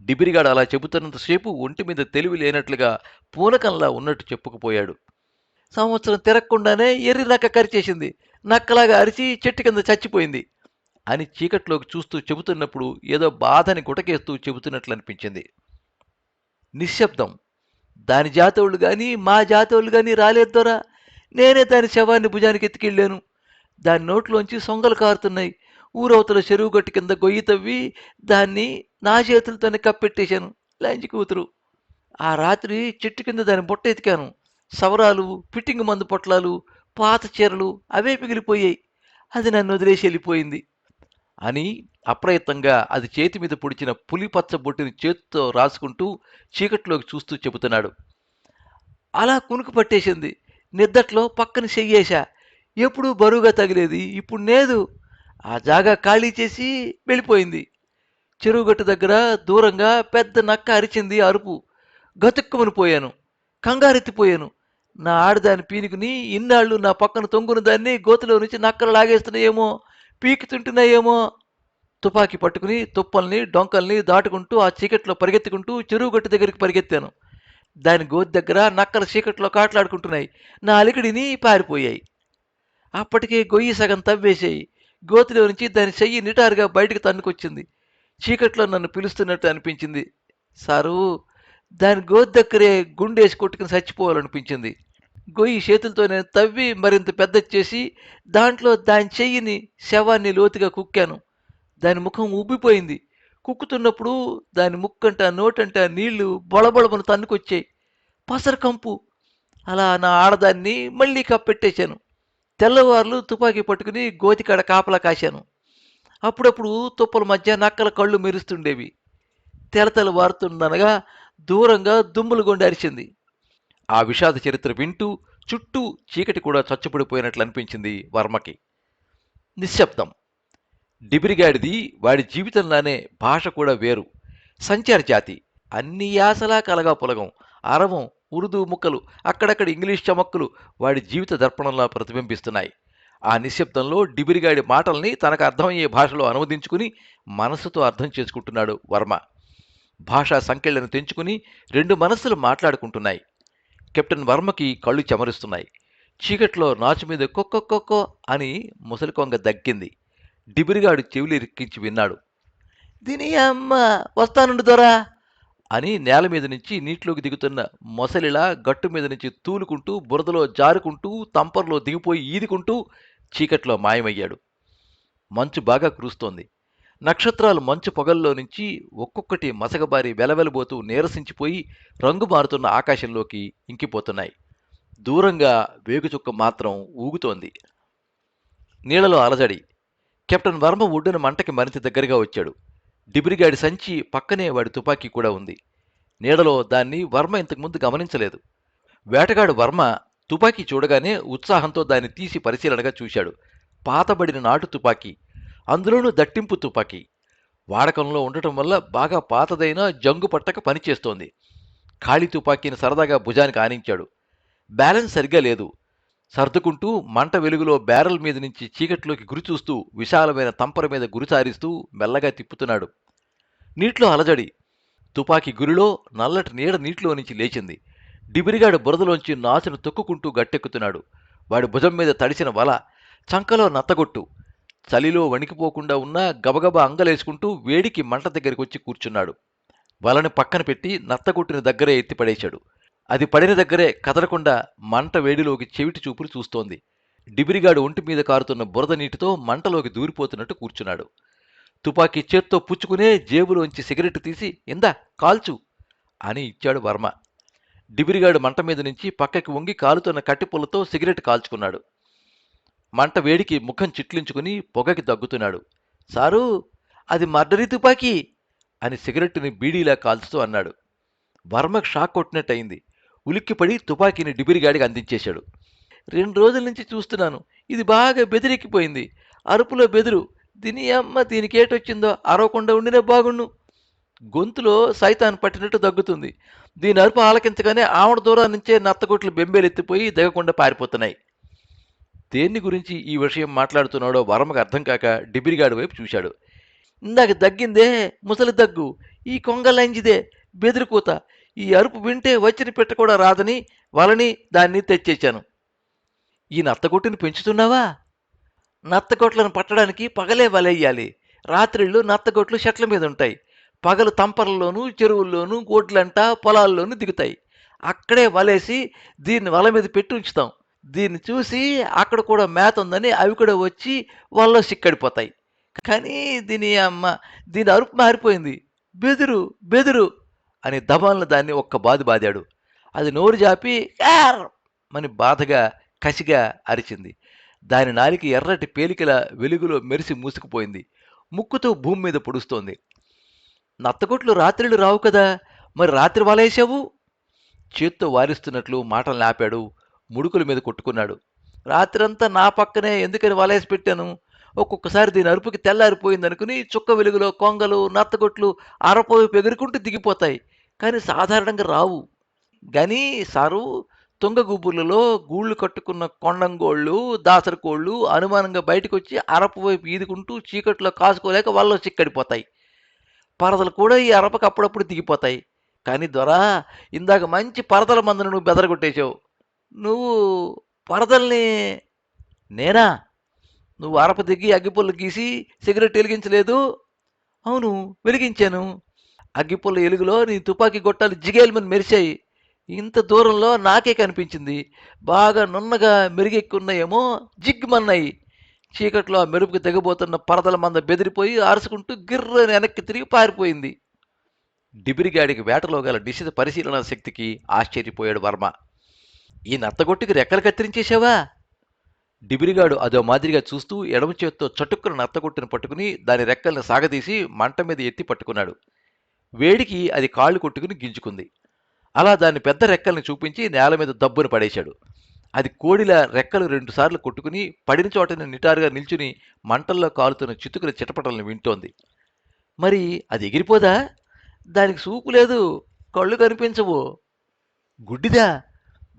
డిబిరిగాడు అలా చెబుతున్నంతసేపు ఒంటి మీద తెలివి లేనట్లుగా పూనకంలా ఉన్నట్టు చెప్పుకుపోయాడు. సంవత్సరం తిరగకుండానే ఎర్రి నక్క కరిచేసింది. నక్కలాగా అరిచి చెట్టు కింద చచ్చిపోయింది అని చీకట్లోకి చూస్తూ చెబుతున్నప్పుడు ఏదో బాధని గుటకేస్తూ చెబుతున్నట్లు అనిపించింది. నిశ్శబ్దం. దాని జాతోళ్ళు గాని మా జాతోళ్ళు గాని రాలేదు దొరా. నేనే దాని శవాన్ని భుజానికి ఎత్తుకెళ్ళాను. దాని నోట్లోంచి సొంగలు కారుతున్నాయి. ఊరవతల చెరువు గట్టు కింద గొయ్యి తవ్వి దాన్ని నా చేతులతోనే కప్పెట్టేశాను. లంచి కూతురు. ఆ రాత్రి చెట్టు కింద దాని బుట్ట ఎతికాను. సవరాలు, ఫిట్టింగ్ మందు పొట్లాలు, పాత చీరలు అవే మిగిలిపోయాయి. అది నన్ను వదిలేసి వెళ్ళిపోయింది అని అప్రయత్నంగా అది చేతి మీద పొడిచిన పులిపచ్చ బొట్టుని చేతితో రాసుకుంటూ చీకట్లోకి చూస్తూ చెబుతున్నాడు. అలా కునుకు పట్టేసింది. నిద్దట్లో పక్కన చెయ్యేశా. ఎప్పుడూ బరువుగా తగిలేది, ఇప్పుడు లేదు. ఆ జాగా ఖాళీ చేసి వెళ్ళిపోయింది. చెరువుగట్టు దగ్గర దూరంగా పెద్ద నక్క అరిచింది అరుపు. గతుక్కుమని పోయాను. కంగారెత్తిపోయాను. నా ఆడదాని పీనుకుని ఇన్నాళ్ళు నా పక్కన తొంగున దాన్ని గోతులో నుంచి నక్కలు లాగేస్తున్నాయేమో, పీకుతుంటున్నాయేమో. తుపాకీ పట్టుకుని తుప్పల్ని డొంకల్ని దాటుకుంటూ ఆ చీకట్లో పరిగెత్తుకుంటూ చెరువుగట్టు దగ్గరికి పరిగెత్తాను. దాని గోతి దగ్గర నక్కల చీకట్లో కాట్లాడుకుంటున్నాయి. నా అలికిడిని పారిపోయాయి. అప్పటికే గొయ్యి సగం తవ్వేశాయి. గోతిలో నుంచి దాని చెయ్యి నిటారుగా బయటకు తన్నుకొచ్చింది. చీకట్లో నన్ను పిలుస్తున్నట్టు అనిపించింది. సారు, దాని గోతి దగ్గరే గుండేసి కొట్టుకుని చచ్చిపోవాలనిపించింది. గొయ్యి చేతులతోనే తవ్వి మరింత పెద్దది చేసి దాంట్లో దాని చెయ్యిని శవాన్ని లోతుగా కుక్కాను. దాని ముఖం ఉబ్బిపోయింది. కుక్కుతున్నప్పుడు దాని ముక్కంట నోటంట నీళ్లు బొళబొళమని తన్నుకొచ్చాయి. పసర కంపు. అలా నా ఆడదాన్ని మళ్ళీ కప్పెట్టేశాను. తెల్లవార్లు తుపాకీ పట్టుకుని గోతికాడ కాపలా కాశాను. అప్పుడప్పుడు తుప్పల మధ్య నక్కల కళ్ళు మెరుస్తుండేవి. తెలతెల వారుతుందనగా దూరంగా దుమ్ములు గుండె అరిచింది. ఆ విషాద చరిత్ర వింటూ చుట్టూ చీకటి కూడా చచ్చుపడిపోయినట్లు అనిపించింది వర్మకి. నిశ్శబ్దం. డిబిరిగాడిది వాడి జీవితంలానే భాష కూడా వేరు. సంచార జాతి. అన్ని యాసలా కలగా పులగం. అరవం, ఉర్దూ ముక్కలు, అక్కడక్కడ ఇంగ్లీష్ చమక్కులు వాడి జీవిత దర్పణంలా ప్రతిబింబిస్తున్నాయి. ఆ నిశ్శబ్దంలో డిబిరిగాడి మాటల్ని తనకు అర్థమయ్యే భాషలో అనువదించుకుని మనసుతో అర్థం చేసుకుంటున్నాడు వర్మ. భాషా సంకెళ్లను తెంచుకుని రెండు మనస్సులు మాట్లాడుకుంటున్నాయి. కెప్టెన్ వర్మకి కళ్ళు చెమరుస్తున్నాయి. చీకట్లో నాచు మీద కొక్కొక్కొక్కో అని ముసలికొంగ దగ్గింది. డిబిరిగాడు చెవులు ఇరిక్కించి విన్నాడు. దీని అమ్మ వస్తానుండు దొరా అని నేల మీద నుంచి నీటిలోకి దిగుతున్న మొసలిలా గట్టు మీద నుంచి తూలుకుంటూ బురదలో జారుకుంటూ తంపర్లో దిగిపోయి ఈదుకుంటూ చీకట్లో మాయమయ్యాడు. మంచు బాగా కురుస్తోంది. నక్షత్రాలు మంచు పొగల్లో నుంచి ఒక్కొక్కటి మసకబారి వెలవెలబోతూ నీరసించిపోయి రంగు మారుతున్న ఆకాశంలోకి ఇంకిపోతున్నాయి. దూరంగా వేగుచుక్క మాత్రం ఊగుతోంది. నీళ్లలో అలజడి. కెప్టెన్ వర్మ ఒడ్డున మంటకి మరింత దగ్గరగా వచ్చాడు. డిబిరిగాడి సంచి పక్కనే వాడి తుపాకీ కూడా ఉంది. నీడలో దాన్ని వర్మ ఇంతకుముందు గమనించలేదు. వేటగాడు వర్మ తుపాకీ చూడగానే ఉత్సాహంతో దాన్ని తీసి పరిశీలనగా చూశాడు. పాతబడిన నాటు తుపాకీ, అందులోనూ దట్టింపు తుపాకీ. వాడకంలో ఉండటం వల్ల బాగా పాతదైన జంగు పట్టక పనిచేస్తోంది. ఖాళీ తుపాకీని సరదాగా భుజానికి ఆనించాడు. బ్యాలెన్స్ సరిగ్గా లేదు. సర్దుకుంటూ మంట వెలుగులో బ్యారెల్ మీద నుంచి చీకట్లోకి గురిచూస్తూ విశాలమైన తంపర మీద గురిసారిస్తూ మెల్లగా తిప్పుతున్నాడు. నీటిలో అలజడి. తుపాకీ గురిలో నల్లటి నీడ నీటిలో నుంచి లేచింది. డిబిరిగాడు బురదలోంచి నాచును తొక్కుకుంటూ గట్టెక్కుతున్నాడు. వాడి భుజం మీద తడిసిన వల, చంకలో నత్తగొట్టు. చలిలో వణికిపోకుండా ఉన్నా గబగబా అంగలేసుకుంటూ వేడికి మంట దగ్గరికి వచ్చి కూర్చున్నాడు. వలని పక్కన పెట్టి నత్తగొట్టిన దగ్గరే ఎత్తిపడేశాడు. అది పడిన దగ్గరే కదలకుండా మంట వేడిలోకి చెవిటి చూపులు చూస్తోంది. డిబిరిగాడు ఒంటి మీద కారుతున్న బురద నీటితో మంటలోకి దూరిపోతున్నట్టు కూర్చున్నాడు. తుపాకీ చేత్తో పుచ్చుకునే జేబులోంచి సిగరెట్ తీసి ఇందా కాల్చు అని ఇచ్చాడు వర్మ. డిబిరిగాడు మంట మీద నుంచి పక్కకి వంగి కాలుతున్న కట్టిపుల్లతో సిగరెట్ కాల్చుకున్నాడు. మంట వేడికి ముఖం చిట్లించుకుని పొగకి దగ్గుతున్నాడు. సారూ, అది మర్డరీ తుపాకీ అని సిగరెట్టుని బీడీలా కాల్చుతూ అన్నాడు. వర్మకు షాక్ కొట్టినట్టయింది. ఉలిక్కిపడి తుపాకీని డిబిరిగాడికి అందించేశాడు. 2 రోజుల నుంచి చూస్తున్నాను. ఇది బాగా బెదిరెక్కిపోయింది. అరుపులో బెదురు. దీని అమ్మ దీనికేటొచ్చిందో అరవకుండా ఉండినే బాగుండు. గొంతులో సైతాన్ పట్టినట్టు దగ్గుతుంది. దీని అరుపు ఆలకించగానే ఆవిడ దూరం నుంచే నత్తగొట్లు బెంబేలెత్తిపోయి దిగకుండా పారిపోతున్నాయి. దేన్ని గురించి ఈ విషయం మాట్లాడుతున్నాడో వర్మకు అర్థం కాక డిబిరిగాడి వైపు చూశాడు. ఇందాక దగ్గిందే ముసలి దగ్గు, ఈ కొంగలంజిదే బెదిరికూత. ఈ అరుపు వింటే వచ్చిన పెట్ట కూడా రాదని వలని దాన్ని తెచ్చేశాను. ఈ నత్తగొట్టుని పెంచుతున్నావా? నత్తగొట్లను పట్టడానికి పగలే వలెయ్యాలి. రాత్రిళ్ళు నత్తగొట్లు చెట్ల మీద ఉంటాయి. పగలు తంపరల్లోనూ చెరువుల్లోనూ గోడ్లంట పొలాల్లోనూ దిగుతాయి. అక్కడే వలేసి దీన్ని వల మీద పెట్టి ఉంచుతాం. దీన్ని చూసి అక్కడ కూడా మేత ఉందని అవి కూడా వచ్చి వలలో సిక్కడిపోతాయి. కానీ దీని అరుపు మారిపోయింది. బెదురు బెదురు అని దబాలను దాన్ని ఒక్క బాదాడు. అది నోరు జాపి యార్ అని బాధగా కసిగా అరిచింది. దాని నాలిక ఎర్రటి పేలికల వెలుగులో మెరిసి మూసుకుపోయింది. ముక్కుతో భూమి మీద పొడుస్తోంది. నత్తగొట్లు రాత్రిళ్ళు రావు కదా, మరి రాత్రి వలేసావు? చేత్తో వారిస్తున్నట్లు మాటలు ఆపాడు. ముడుకుల మీద కొట్టుకున్నాడు. రాత్రంతా నా పక్కనే ఎందుకని వలేసి పెట్టాను. ఒక్కొక్కసారి దీని అరుపుకి తెల్లారిపోయిందనుకుని చుక్క వెలుగులో కొంగలు నత్తగొట్లు అరపోయి ఎగురుకుంటూ దిగిపోతాయి. కానీ సాధారణంగా రావు. గని సారు, తుంగగుబ్బులలో గూళ్ళు కట్టుకున్న కొండంగోళ్ళు దాసరకోళ్ళు అనుమానంగా బయటకొచ్చి అరపు వైపు ఈదుకుంటూ చీకట్లో కాసుకోలేక వలలో చిక్కడిపోతాయి. పరదలు కూడా ఈ అరపకు అప్పుడప్పుడు దిగిపోతాయి. కానీ దొరా, ఇందాక మంచి పరదల మందును నువ్వు బెదరగొట్టేశావు. నువ్వు పరదల్ని నేనా? నువ్వు అరప దిగి అగ్గిపుల్ల గీసి సిగరెట్ వెలిగించలేదు? అవును, వెలిగించాను. అగ్గిపుల్ల ఎలుగులో నీ తుపాకీ గొట్టాలు జిగేల్మని మెరిశాయి. ఇంత దూరంలో నాకే కనిపించింది. బాగా నున్నగా మెరుగెక్కున్నాయేమో జిగ్మన్నాయి. చీకట్లో ఆ మెరుపుకి దిగబోతున్న పరదల మంద బెదిరిపోయి ఆరుసుకుంటూ గిర్రని వెనక్కి తిరిగి పారిపోయింది. డిబిరిగాడికి వేటలో గల నిశిత పరిశీలన శక్తికి ఆశ్చర్యపోయాడు వర్మ. ఈ నత్తగొట్టికి రెక్కలు కత్తిరించేశావా? డిబిరిగాడు అదో మాదిరిగా చూస్తూ ఎడమ చేత్తో చటుక్కున నత్తగొట్టును పట్టుకుని దాని రెక్కల్ని సాగదీసి మంట మీద ఎత్తి పట్టుకున్నాడు. వేడికి అది కాళ్ళు కొట్టుకుని గింజుకుంది. అలా దాని పెద్ద రెక్కల్ని చూపించి నేల మీద దబ్బును పడేశాడు. అది కోడిలా రెక్కలు 2 సార్లు కొట్టుకుని పడిన చోటని నిటారుగా నిల్చుని మంటల్లో కాలుతున్న చితుకుల చిటపటలను వింటోంది. మరి అది ఎగిరిపోదా? దానికి సూపు లేదు, కళ్ళు కనిపించవు. గుడ్డిదా?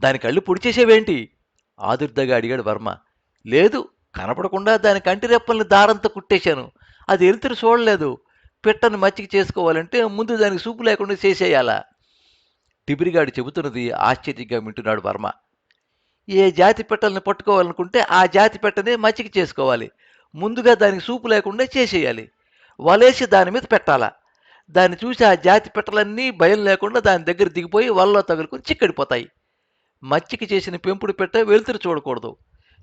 దాని కళ్ళు పొడిచేసేవేంటి? ఆదుర్దగా అడిగాడు వర్మ. లేదు, కనపడకుండా దాని కంటి రెప్పల్ని దారంతో కుట్టేశాను. అది ఎలుతురు చూడలేదు. పిట్టను మచ్చిక చేసుకోవాలంటే ముందు దానికి సూపు లేకుండా చేసేయాలా? డిబిరిగాడు చెబుతున్నది ఆశ్చర్యంగా వింటున్నాడు వర్మ. ఏ జాతి పెట్టల్ని పట్టుకోవాలనుకుంటే ఆ జాతి పెట్టనే మచ్చిక చేసుకోవాలి. ముందుగా దానికి సూపు లేకుండా చేసేయాలి. వలేసి దాని మీద పెట్టాలా? దాన్ని చూసి ఆ జాతి పెట్టలన్నీ భయం లేకుండా దాని దగ్గర దిగిపోయి వలలో తగులుకొని చిక్కడిపోతాయి. మచ్చిక చేసిన పెంపుడు పెట్ట వెలుతురు చూడకూడదు.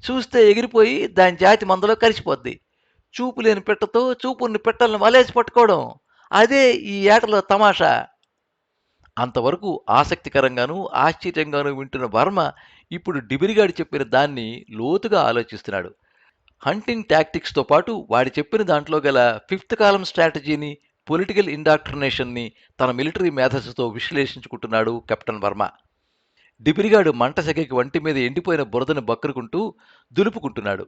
చూస్తే ఎగిరిపోయి దాని జాతి మందలో కలిసిపోద్ది. చూపు లేని పెట్టతో చూపుని పెట్టలను వలేసి పట్టుకోవడం, అదే ఈ ఏటలో తమాషా. అంతవరకు ఆసక్తికరంగానూ ఆశ్చర్యంగానూ వింటున్న వర్మ ఇప్పుడు డిబిరిగాడు చెప్పిన దాన్ని లోతుగా ఆలోచిస్తున్నాడు. హంటింగ్ టాక్టిక్స్తో పాటు వాడి చెప్పిన దాంట్లో గల 5th కాలం స్ట్రాటజీని, పొలిటికల్ ఇండాక్ట్రినేషన్ని తన మిలిటరీ మేధస్సుతో విశ్లేషించుకుంటున్నాడు కెప్టెన్ వర్మ. డిబిరిగాడు మంట సెగకి వంటి మీద ఎండిపోయిన బురదను బక్కరుకుంటూ దులుపుకుంటున్నాడు.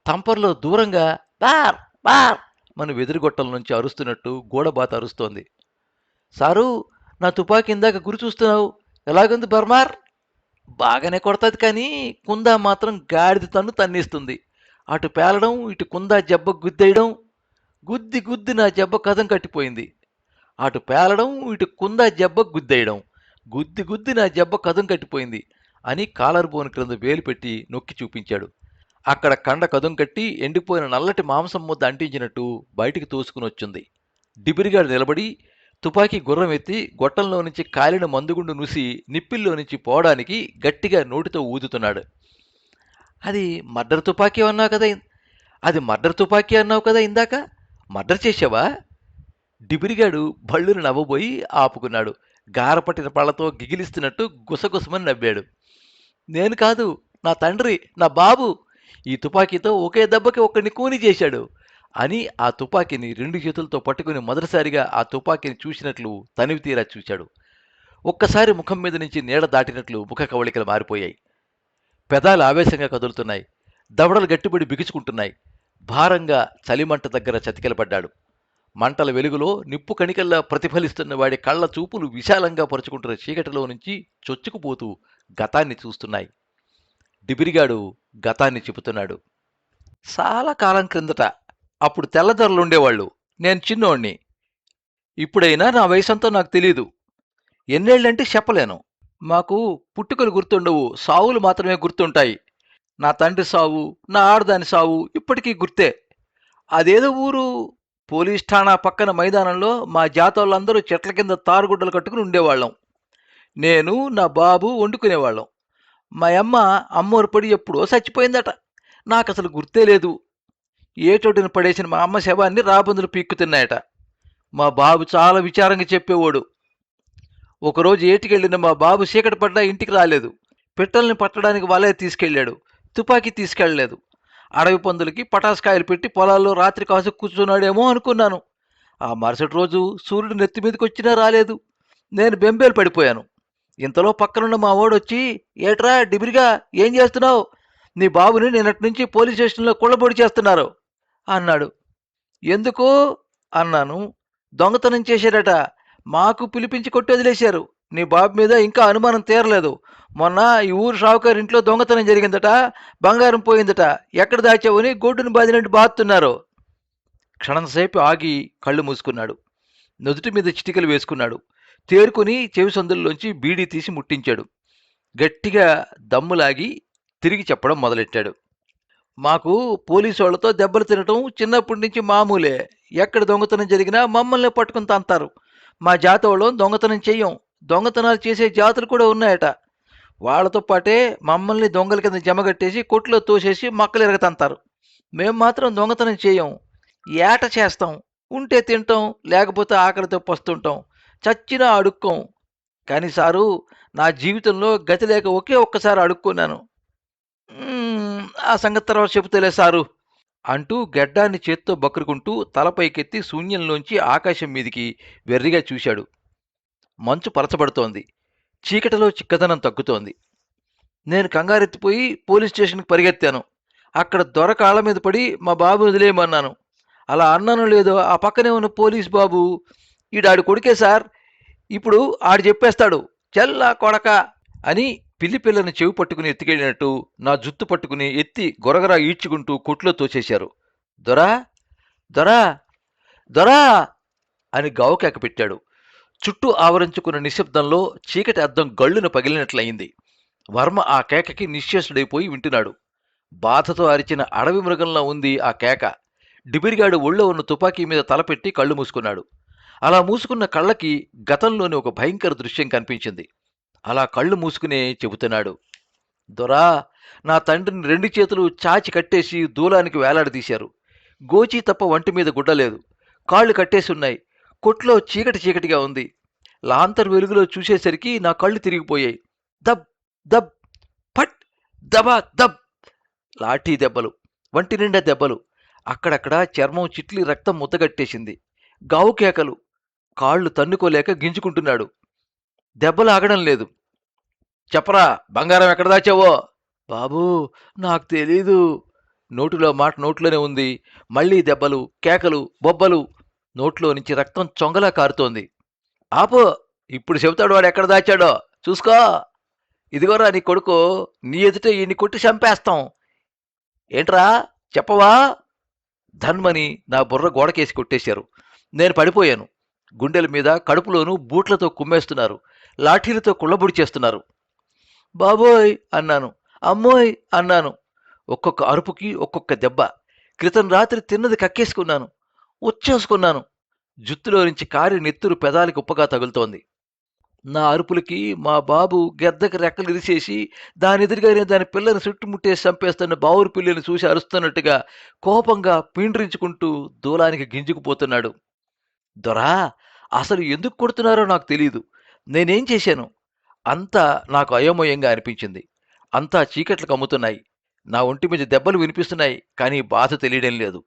తంపర్లో దూరంగా బార్ బార్ మన వెదురుగొట్టల నుంచి అరుస్తున్నట్టు గోడబాత అరుస్తోంది. సారు, నా తుపాకీ ఇందాక గురి చూస్తున్నావు, ఎలాగుంది బర్మార్? బాగానే కొడతాది, కానీ కుందా మాత్రం గాడిద తన్ను తన్నేస్తుంది. అటు పేలడం, ఇటు కుందా జబ్బ గుద్దేయడం. గుద్ది గుద్ది నా జబ్బ కథం కట్టిపోయింది. అటు పేలడం, ఇటు కుంద జబ్బ గుద్దేయడం. గుద్ది గుద్ది నా జబ్బ కదం కట్టిపోయింది అని కాలర్ బోన్ క్రింద వేలు పెట్టి నొక్కి చూపించాడు. అక్కడ కండ కదం కట్టి ఎండిపోయిన నల్లటి మాంసం ముద్ద అంటించినట్టు బయటికి తోసుకుని వచ్చింది. డిబిరిగాడు నిలబడి తుపాకీ గుర్రం ఎత్తి గొట్టంలో నుంచి కాలిన మందుగుండు నుసి నిప్పిల్లో నుంచి పోవడానికి గట్టిగా నోటితో ఊదుతున్నాడు. అది మర్డర్ తుపాకీ అన్నావు కదా అది మర్డర్ తుపాకీ అన్నావు కదా ఇందాక, మర్డర్ చేసావా? డిబిరిగాడు బళ్ళును నవ్వబోయి ఆపుకున్నాడు. గారపట్టిన పళ్లతో గిగిలిస్తున్నట్టు గుసగుసమని నవ్వాడు. నేను కాదు, నా తండ్రి, నా బాబు ఈ తుపాకీతో ఒకే దెబ్బకి ఒక్కడిని కూని చేశాడు అని ఆ తుపాకీని 2 చేతులతో పట్టుకుని మొదటిసారిగా ఆ తుపాకీని చూసినట్లు తనివి తీరా చూశాడు. ఒక్కసారి ముఖం మీద నుంచి నీడ దాటినట్లు ముఖ కవళికలు మారిపోయాయి. పెదాలు ఆవేశంగా కదులుతున్నాయి. దవడలు గట్టిపడి బిగుచుకుంటున్నాయి. భారంగా చలిమంట దగ్గర చతికిలపడ్డాడు. మంటల వెలుగులో నిప్పు కణికల్లా ప్రతిఫలిస్తున్న వాడి కళ్ళ చూపులు విశాలంగా పరుచుకుంటున్న చీకటిలో నుంచి చొచ్చుకుపోతూ గతాన్ని చూస్తున్నాయి. డిబిరిగాడు గతాన్ని చెబుతున్నాడు. చాలా కాలం క్రిందట, అప్పుడు తెల్లదొరలుండేవాళ్ళు. నేను చిన్నోణ్ణి. ఇప్పుడైనా నా వయసంతా నాకు తెలీదు. ఎన్నేళ్లంటే చెప్పలేను. మాకు పుట్టుకలు గుర్తుండవు, సావులు మాత్రమే గుర్తుంటాయి. నా తండ్రి సావు, నా ఆడదాని సావు ఇప్పటికీ గుర్తే. అదేదో ఊరు, పోలీస్ ఠాణా పక్కన మైదానంలో మా జాతోళ్ళందరూ చెట్ల కింద తారుగుడ్డలు కట్టుకుని ఉండేవాళ్ళం. నేను, నా బాబు వండుకునేవాళ్ళం. మా అమ్మ అమ్మోరు పడి ఎప్పుడో చచ్చిపోయిందట. నాకసలు గుర్తే లేదు. ఏటోటిని పడేసిన మా అమ్మ శవాన్ని రాబందులు పీక్కుతున్నాయట. మా బాబు చాలా విచారంగా చెప్పేవాడు. ఒకరోజు ఏటికెళ్ళిన మా బాబు చీకటి పడ్డా ఇంటికి రాలేదు. పిట్టల్ని పట్టడానికి వలయ తీసుకెళ్ళాడు. తుపాకీ తీసుకెళ్ళలేదు. అడవి పందులకి పటాస్కాయలు పెట్టి పొలాల్లో రాత్రి కాసు కూర్చున్నాడేమో అనుకున్నాను. ఆ మరుసటి రోజు సూర్యుడు నెత్తి మీదకి వచ్చినా రాలేదు. నేను బెంబేలు పడిపోయాను. ఇంతలో పక్కనున్న మా వాడొచ్చి, ఏట్రా డిబిరిగా, ఏం చేస్తున్నావు? నీ బాబుని నిన్నటి నుంచి పోలీస్ స్టేషన్లో కుళ్ళబొడి చేస్తున్నారు అన్నాడు. ఎందుకు అన్నాను. దొంగతనం చేశాడట. మాకు పిలిపించి కొట్టి వదిలేశారు. నీ బాబు మీద ఇంకా అనుమానం తీరలేదు. మొన్న ఈ ఊరు షావుకారు ఇంట్లో దొంగతనం జరిగిందట. బంగారం పోయిందట. ఎక్కడ దాచావని గోటును బాదినట్టు బాతున్నారు. క్షణంసేపు ఆగి కళ్ళు మూసుకున్నాడు. నుదుటి మీద చిటికలు వేసుకున్నాడు. తేరుకుని చెవి సందుల్లోంచి బీడీ తీసి ముట్టించాడు. గట్టిగా దమ్ములాగి తిరిగి చెప్పడం మొదలెట్టాడు. మాకు పోలీసు వాళ్లతో దెబ్బలు తినటం చిన్నప్పటి నుంచి మామూలే. ఎక్కడ దొంగతనం జరిగినా మమ్మల్ని పట్టుకుని తంతారు. మా జాతోళ్ళం దొంగతనం చెయ్యం. దొంగతనాలు చేసే జాతులు కూడా ఉన్నాయట. వాళ్లతో పాటే మమ్మల్ని దొంగల కింద జమగట్టేసి కొట్లో తోసేసి మక్కలు ఎరగతంతారు. మేం మాత్రం దొంగతనం చేయం. ఏట చేస్తాం. ఉంటే తింటాం, లేకపోతే ఆకలితో పస్తుంటాం. చచ్చినా అడుక్కోం. కానీ సారు, నా జీవితంలో గతి లేక ఒకే ఒక్కసారి అడుక్కున్నాను. ఆ సంగతి తర్వాత చెబుతలే సారు అంటూ గెడ్డాన్ని చేత్తో బక్కురుకుంటూ తలపైకెత్తి శూన్యంలోంచి ఆకాశం మీదికి వెర్రిగా చూశాడు. మంచు పరచబడుతోంది. చీకటిలో చిక్కదనం తగ్గుతోంది. నేను కంగారెత్తిపోయి పోలీస్ స్టేషన్కి పరిగెత్తాను. అక్కడ దొర కాళ్ళ మీద పడి మా బాబు వదిలేయమన్నాను. అలా అన్నాను లేదో, ఆ పక్కనే ఉన్న పోలీస్ బాబు, ఈడాడు కొడుకే సార్, ఇప్పుడు ఆడు చెప్పేస్తాడు, చెల్లా కొడక అని పిల్లి పిల్లని చెవి పట్టుకుని ఎత్తుకెళ్ళినట్టు నా జుత్తు పట్టుకుని ఎత్తి గొరగరా ఈడ్చుకుంటూ కొట్లో తోసేశారు. దొరా, దొరా, దొరా అని గావుకేక పెట్టాడు. చుట్టూ ఆవరించుకున్న నిశ్శబ్దంలో చీకటి అద్దం గళ్ళును పగిలినట్లయింది. వర్మ ఆ కేకకి నిశ్చేషుడైపోయి వింటున్నాడు. బాధతో అరిచిన అడవి మృగంలా ఉంది ఆ కేక. డిబిరిగాడు ఒళ్ళో ఉన్న తుపాకీ మీద తలపెట్టి కళ్ళు మూసుకున్నాడు. అలా మూసుకున్న కళ్ళకి గతంలోని ఒక భయంకర దృశ్యం కనిపించింది. అలా కళ్ళు మూసుకునే చెబుతున్నాడు. దొరా, నా తండ్రిని 2 చేతులు చాచి కట్టేసి దూలానికి వేలాడదీశారు. గోచి తప్ప వంటి మీద గుడ్డలేదు. కాళ్ళు కట్టేసున్నాయి. కొట్లో చీకటి చీకటిగా ఉంది. లాంతర్ వెలుగులో చూసేసరికి నా కళ్ళు తిరిగిపోయాయి. దబ్ దబ్, ఫట్, దబా దబ్. లాఠీ దెబ్బలు, వంటి నిండా దెబ్బలు. అక్కడక్కడ చర్మం చిట్లి రక్తం ముద్దగట్టేసింది. గావు కేకలు. కాళ్ళు తన్నుకోలేక గింజుకుంటున్నాడు. దెబ్బలు ఆగడం లేదు. చెప్పరా, బంగారం ఎక్కడ దాచావో? బాబూ, నాకు తెలీదు. నోటిలో మాట నోట్లోనే ఉంది. మళ్లీ దెబ్బలు, కేకలు, బొబ్బలు. నోట్లో నుంచి రక్తం చొంగలా కారుతోంది. ఆపో, ఇప్పుడు చెబుతాడు వాడు ఎక్కడ దాచాడో. చూసుకో. ఇదిగోరా నీ కొడుకు. నీ ఎదుట ఈయన్ని కొట్టి చంపేస్తాం. ఏంట్రా, చెప్పవా? ధన్మని నా బుర్ర గోడకేసి కొట్టేశారు. నేను పడిపోయాను. గుండెల మీద కడుపులోనూ బూట్లతో కుమ్మేస్తున్నారు. లాఠీలతో కుళ్ళబొడి చేస్తున్నారు. బాబోయ్ అన్నాను. అమ్మోయ్ అన్నాను. ఒక్కొక్క అరుపుకి ఒక్కొక్క దెబ్బ. క్రితం రాత్రి తిన్నది కక్కేసుకున్నాను. ఉచ్చేసుకున్నాను. జుత్తులో నుంచి కారి నెత్తురు పెదాలకి ఉప్పగా తగులుతోంది. నా అరుపులకి మా బాబు గెద్దకి రెక్కలు ఇరిసేసి దానెదురుగానే దాని పిల్లని చుట్టుముట్టేసి చంపేస్తున్న బావురు పిల్లిని చూసి అరుస్తున్నట్టుగా కోపంగా పీండ్రించుకుంటూ దూలానికి గింజుకుపోతున్నాడు. దొరా, అసలు ఎందుకు కొడుతున్నారో నాకు తెలీదు. నేనేం చేశాను? అంతా నాకు అయోమయంగా అనిపించింది. అంతా చీకట్లు కమ్ముతున్నాయి. నా ఒంటి మీద దెబ్బలు వినిపిస్తున్నాయి, కానీ బాధ తెలియడం లేదు.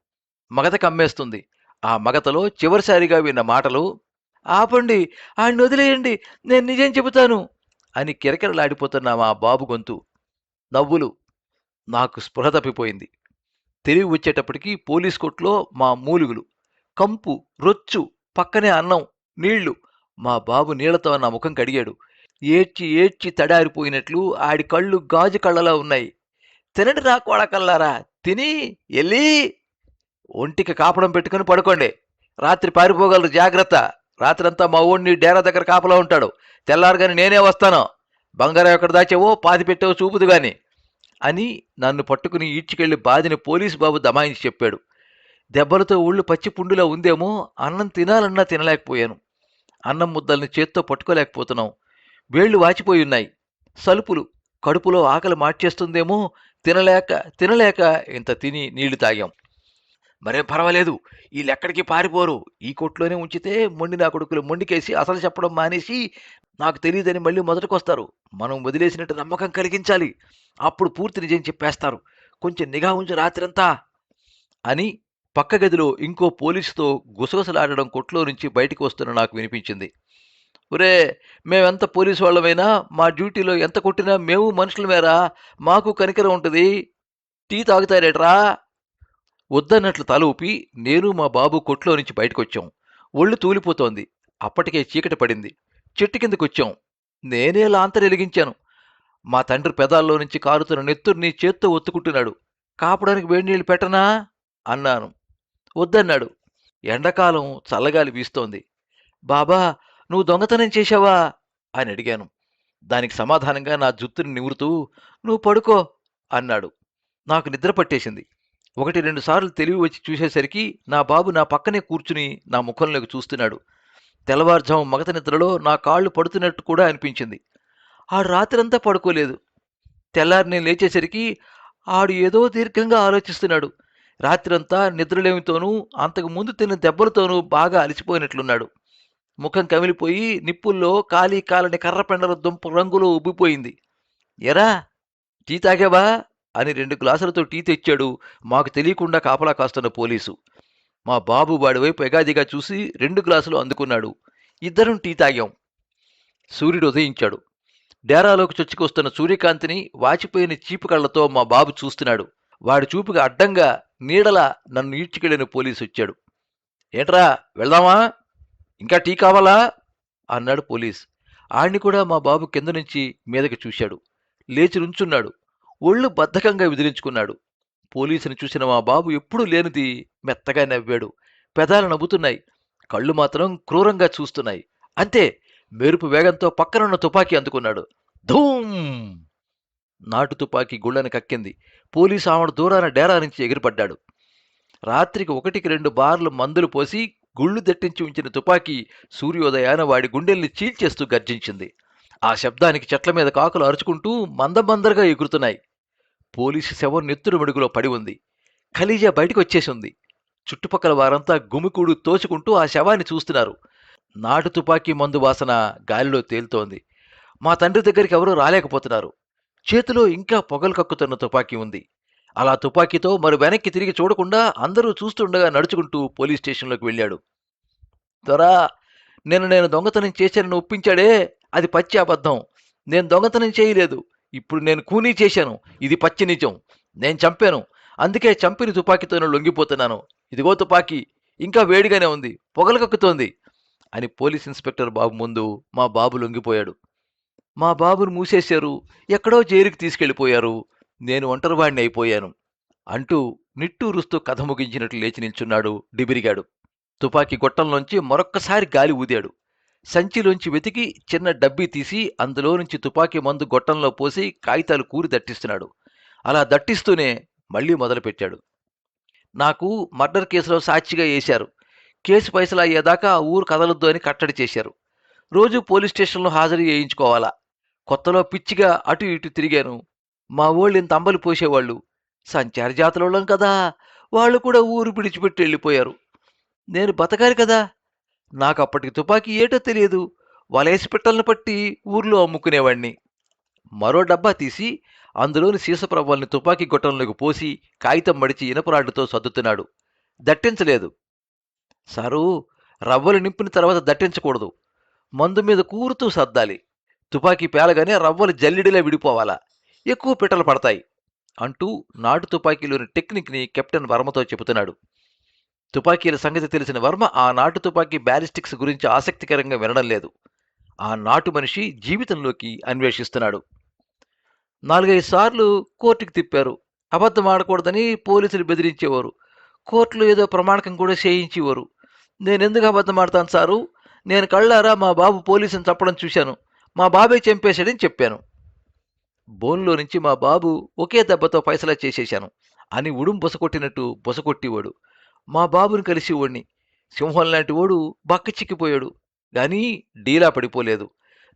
మగత కమ్మేస్తుంది. ఆ మగతలో చివరిసారిగా విన్న మాటలు, ఆపండి, ఆడిని వదిలేయండి, నేను నిజం చెబుతాను అని కిరకిరలాడిపోతున్న మా బాబు గొంతు. నవ్వులు. నాకు స్పృహ తప్పిపోయింది. తెలివి వచ్చేటప్పటికి పోలీస్ కోర్టులో మా మూలుగులు, కంపు, రొచ్చు, పక్కనే అన్నం, నీళ్లు. మా బాబు నీళ్లతో నా ముఖం కడిగాడు. ఏడ్చి ఏడ్చి తడారిపోయినట్లు ఆడి కళ్ళు గాజు కళ్ళలా ఉన్నాయి. తినండి నా కొడకల్లారా, తిని ఎల్లి ఒంటికి కాపడం పెట్టుకుని పడుకోండి. రాత్రి పారిపోగలరు, జాగ్రత్త. రాత్రంతా మా ఊడిని డేరా దగ్గర కాపలా ఉంటాడు. తెల్లారగాని నేనే వస్తాను. బంగారం ఎక్కడ దాచావో పాతి పెట్టావో చూపుదు గాని అని నన్ను పట్టుకుని ఈడ్చుకెళ్లి బాదిని పోలీసు బాబు దమాయించి చెప్పాడు. దెబ్బలతో ఊళ్ళు పచ్చి పుండులా ఉందేమో, అన్నం తినాలన్నా తినలేకపోయాను. అన్నం ముద్దల్ని చేత్తో పట్టుకోలేకపోతున్నాం. వేళ్లు వాచిపోయి ఉన్నాయి. సలుపులు. కడుపులో ఆకలి మార్చేస్తుందేమో, తినలేక తినలేక ఇంత తిని నీళ్లు తాగాం. మరేం పర్వాలేదు, వీళ్ళెక్కడికి పారిపోరు. ఈ కొట్లోనే ఉంచితే మొండి నా కొడుకులు మొండికేసి అసలు చెప్పడం మానేసి నాకు తెలియదని మళ్ళీ మొదటికొస్తారు. మనం వదిలేసినట్టు నమ్మకం కలిగించాలి. అప్పుడు పూర్తి నిజం చెప్పేస్తారు. కొంచెం నిఘా ఉంచు రాత్రంతా అని పక్క గదిలో ఇంకో పోలీసుతో గుసగుసలాడడం కొట్లో నుంచి బయటికి వస్తున్న నాకు వినిపించింది. ఒరే, మేమెంత పోలీసు వాళ్ళమైనా మా డ్యూటీలో ఎంత కొట్టినా మేము మనుషులమేరా, మాకు కనికరం ఉంటుంది. టీ తాగుతారేట్రా? వద్దన్నట్లు తల ఊపి నేను మా బాబు కొట్లో నుంచి బయటకొచ్చాం. ఒళ్ళు తూలిపోతోంది. అప్పటికే చీకటి పడింది. చెట్టు కిందకొచ్చాం. నేనే లాంతరు వెలిగించాను. మా తండ్రి పెదాల్లో నుంచి కారుతున్న నెత్తుర్ని చేత్తో ఒత్తుకుంటున్నాడు. కాపడానికి వేడినీళ్లు పెట్టనా అన్నాను. వద్దన్నాడు. ఎండాకాలం చల్లగాలి వీస్తోంది. బాబా, నువ్వు దొంగతనం చేశావా అని అడిగాను. దానికి సమాధానంగా నా జుత్తుని నిమురుతూ నువ్వు పడుకో అన్నాడు. నాకు నిద్ర పట్టేసింది. 1-2 సార్లు తెలివి వచ్చి చూసేసరికి నా బాబు నా పక్కనే కూర్చుని నా ముఖంలోకి చూస్తున్నాడు. తెల్లవారుజాము మగత నిద్రలో నా కాళ్ళు పడుతున్నట్టు కూడా అనిపించింది. ఆడు రాత్రంతా పడుకోలేదు. తెల్లారి నేను లేచేసరికి ఆడు ఏదో దీర్ఘంగా ఆలోచిస్తున్నాడు. రాత్రంతా నిద్రలేమితోనూ అంతకు ముందు తిన్న దెబ్బలతోనూ బాగా అలసిపోయినట్లున్నాడు. ముఖం కమిలిపోయి నిప్పుల్లో కాలి కాలని కర్రపెండల దుంప రంగులో ఉబ్బిపోయింది. ఎరా, టీ తాగావా అని 2 గ్లాసులతో టీ తెచ్చాడు మాకు తెలియకుండా కాపలా కాస్తున్న పోలీసు. మా బాబు వాడి వైపు ఎగాదిగా చూసి 2 గ్లాసులు అందుకున్నాడు. ఇద్దరం టీ తాగాం. సూర్యుడు ఉదయించాడు. డేరాలోకి చొచ్చుకొస్తున్న సూర్యకాంతిని వాచిపోయిన చీపు కళ్లతో మా బాబు చూస్తున్నాడు. వాడి చూపుకి అడ్డంగా నీడలా నన్ను ఈడ్చుకెళ్లిన పోలీసు వచ్చాడు. ఏంట్రా, వెళ్దామా? ఇంకా టీ కావాలా అన్నాడు పోలీస్. ఆడిని కూడా మా బాబు కింద నుంచి మీదకి చూశాడు. లేచి నుంచున్నాడు. ఒళ్ళు బద్ధకంగా విదిలించుకున్నాడు. పోలీసుని చూసిన మా బాబు ఎప్పుడూ లేనిది మెత్తగా నవ్వాడు. పెదాలు నవ్వుతున్నాయి. కళ్ళు మాత్రం క్రూరంగా చూస్తున్నాయి. అంతే, మెరుపు వేగంతో పక్కనున్న తుపాకీ అందుకున్నాడు. ధూమ్! నాటు తుపాకీ గుళ్ళని కక్కింది. పోలీసు ఆవిడ దూరాన డేరా నుంచి ఎగిరిపడ్డాడు. రాత్రికి 1-2 బార్లు మందులు పోసి గుళ్ళు దట్టించి ఉంచిన తుపాకీ సూర్యోదయాన వాడి గుండెల్ని చీల్చేస్తూ గర్జించింది. ఆ శబ్దానికి చెట్ల మీద కాకులు అరుచుకుంటూ మందమందరగా ఎగురుతున్నాయి. పోలీసు శవం నెత్తురు మడుగులో పడి ఉంది. ఖలీజా బయటకు వచ్చేసింది. చుట్టుపక్కల వారంతా గుమికూడు తోచుకుంటూ ఆ శవాన్ని చూస్తున్నారు. నాటు తుపాకీ మందు వాసన గాలిలో తేలుతోంది. మా తండ్రి దగ్గరికి ఎవరూ రాలేకపోతున్నారు. చేతిలో ఇంకా పొగలు కక్కుతున్న తుపాకీ ఉంది. అలా తుపాకీతో మరి వెనక్కి తిరిగి చూడకుండా అందరూ చూస్తుండగా నడుచుకుంటూ పోలీస్ స్టేషన్లోకి వెళ్ళాడు. దొరా, నేను దొంగతనం చేశానని ఒప్పించాడే, అది పచ్చి అబద్ధం. నేను దొంగతనం చేయలేదు. ఇప్పుడు నేను కూనీ చేశాను. ఇది పచ్చి నిజం. నేను చంపాను. అందుకే చంపిన తుపాకీతోనే లొంగిపోతున్నాను. ఇదిగో తుపాకీ, ఇంకా వేడిగానే ఉంది, పొగలు కక్కుతోంది అని పోలీస్ ఇన్స్పెక్టర్ బాబు ముందు మా బాబు లొంగిపోయాడు. మా బాబును మూసేశారు. ఎక్కడో జైలుకి తీసుకెళ్లిపోయారు. నేను ఒంటరివాణ్ణి అయిపోయాను అంటూ నిట్టూరుస్తూ కథ ముగించినట్లు లేచి నిల్చున్నాడు డిబిరిగాడు. తుపాకీ గొట్టంలోంచి మరొక్కసారి గాలి ఊదాడు. సంచిలోంచి వెతికి చిన్న డబ్బీ తీసి అందులో నుంచి తుపాకీ మందు గొట్టంలో పోసి కాగితాలు కూరి దట్టిస్తున్నాడు. అలా దట్టిస్తూనే మళ్ళీ మొదలుపెట్టాడు. నాకు మర్డర్ కేసులో సాక్షిగా వేశారు. కేసు పైసలు అయ్యేదాకా ఆ ఊరు కదలొద్దు అని కట్టడి చేశారు. రోజు పోలీస్ స్టేషన్లో హాజరు చేయించుకోవాలా. కొత్తలో పిచ్చిగా అటు ఇటు తిరిగాను. మా వోళ్ళు ఇంత అంబలి పోసేవాళ్ళు. సంచారి జాతులోళ్ళం కదా, వాళ్ళు కూడా ఊరు విడిచిపెట్టి వెళ్ళిపోయారు. నేను బతకాలి కదా. నాకు అప్పటికి తుపాకీ ఏటో తెలియదు. వలేసి పిట్టలను పట్టి ఊర్లో అమ్ముకునేవాణ్ణి. మరో డబ్బా తీసి అందులోని సీసప్రవ్వల్ని తుపాకీ గొట్టంలోకి పోసి కాగితం మడిచి ఇనపరాడ్డుతో సర్దుతున్నాడు. దట్టించలేదు. సారూ, రవ్వలు నింపిన తర్వాత దట్టించకూడదు. మందు మీద కూరుతూ సర్దాలి. తుపాకీ పేలగానే రవ్వలు జల్లిడిలా విడిపోవాలా. ఎక్కువ పిట్టలు పడతాయి అంటూ నాటు తుపాకీలోని టెక్నిక్ని కెప్టెన్ వర్మతో చెబుతున్నాడు. తుపాకీల సంగతి తెలిసిన వర్మ ఆ నాటు తుపాకీ బ్యాలిస్టిక్స్ గురించి ఆసక్తికరంగా వినడం లేదు. ఆ నాటు మనిషి జీవితంలోకి అన్వేషిస్తున్నాడు. 4-5 సార్లు కోర్టుకి తిప్పారు. అబద్ధం ఆడకూడదని పోలీసులు బెదిరించేవారు. కోర్టులో ఏదో ప్రమాణకం కూడా చేయించేవారు. నేనెందుకు అబద్ధం ఆడతాను సారు? నేను కళ్ళారా మా బాబు పోలీసుని చంపడం చూశాను. మా బాబే చంపేశాడని చెప్పాను. బోన్లో నుంచి మా బాబు ఒకే దెబ్బతో ఫైసలా చేసేశాను అని ఉడుం బొసకొట్టినట్టు బొసకొట్టేవాడు. మా బాబుని కలిసేవాడిని. సింహం లాంటి వాడు బక్క చిక్కిపోయాడు. గానీ డీలా పడిపోలేదు.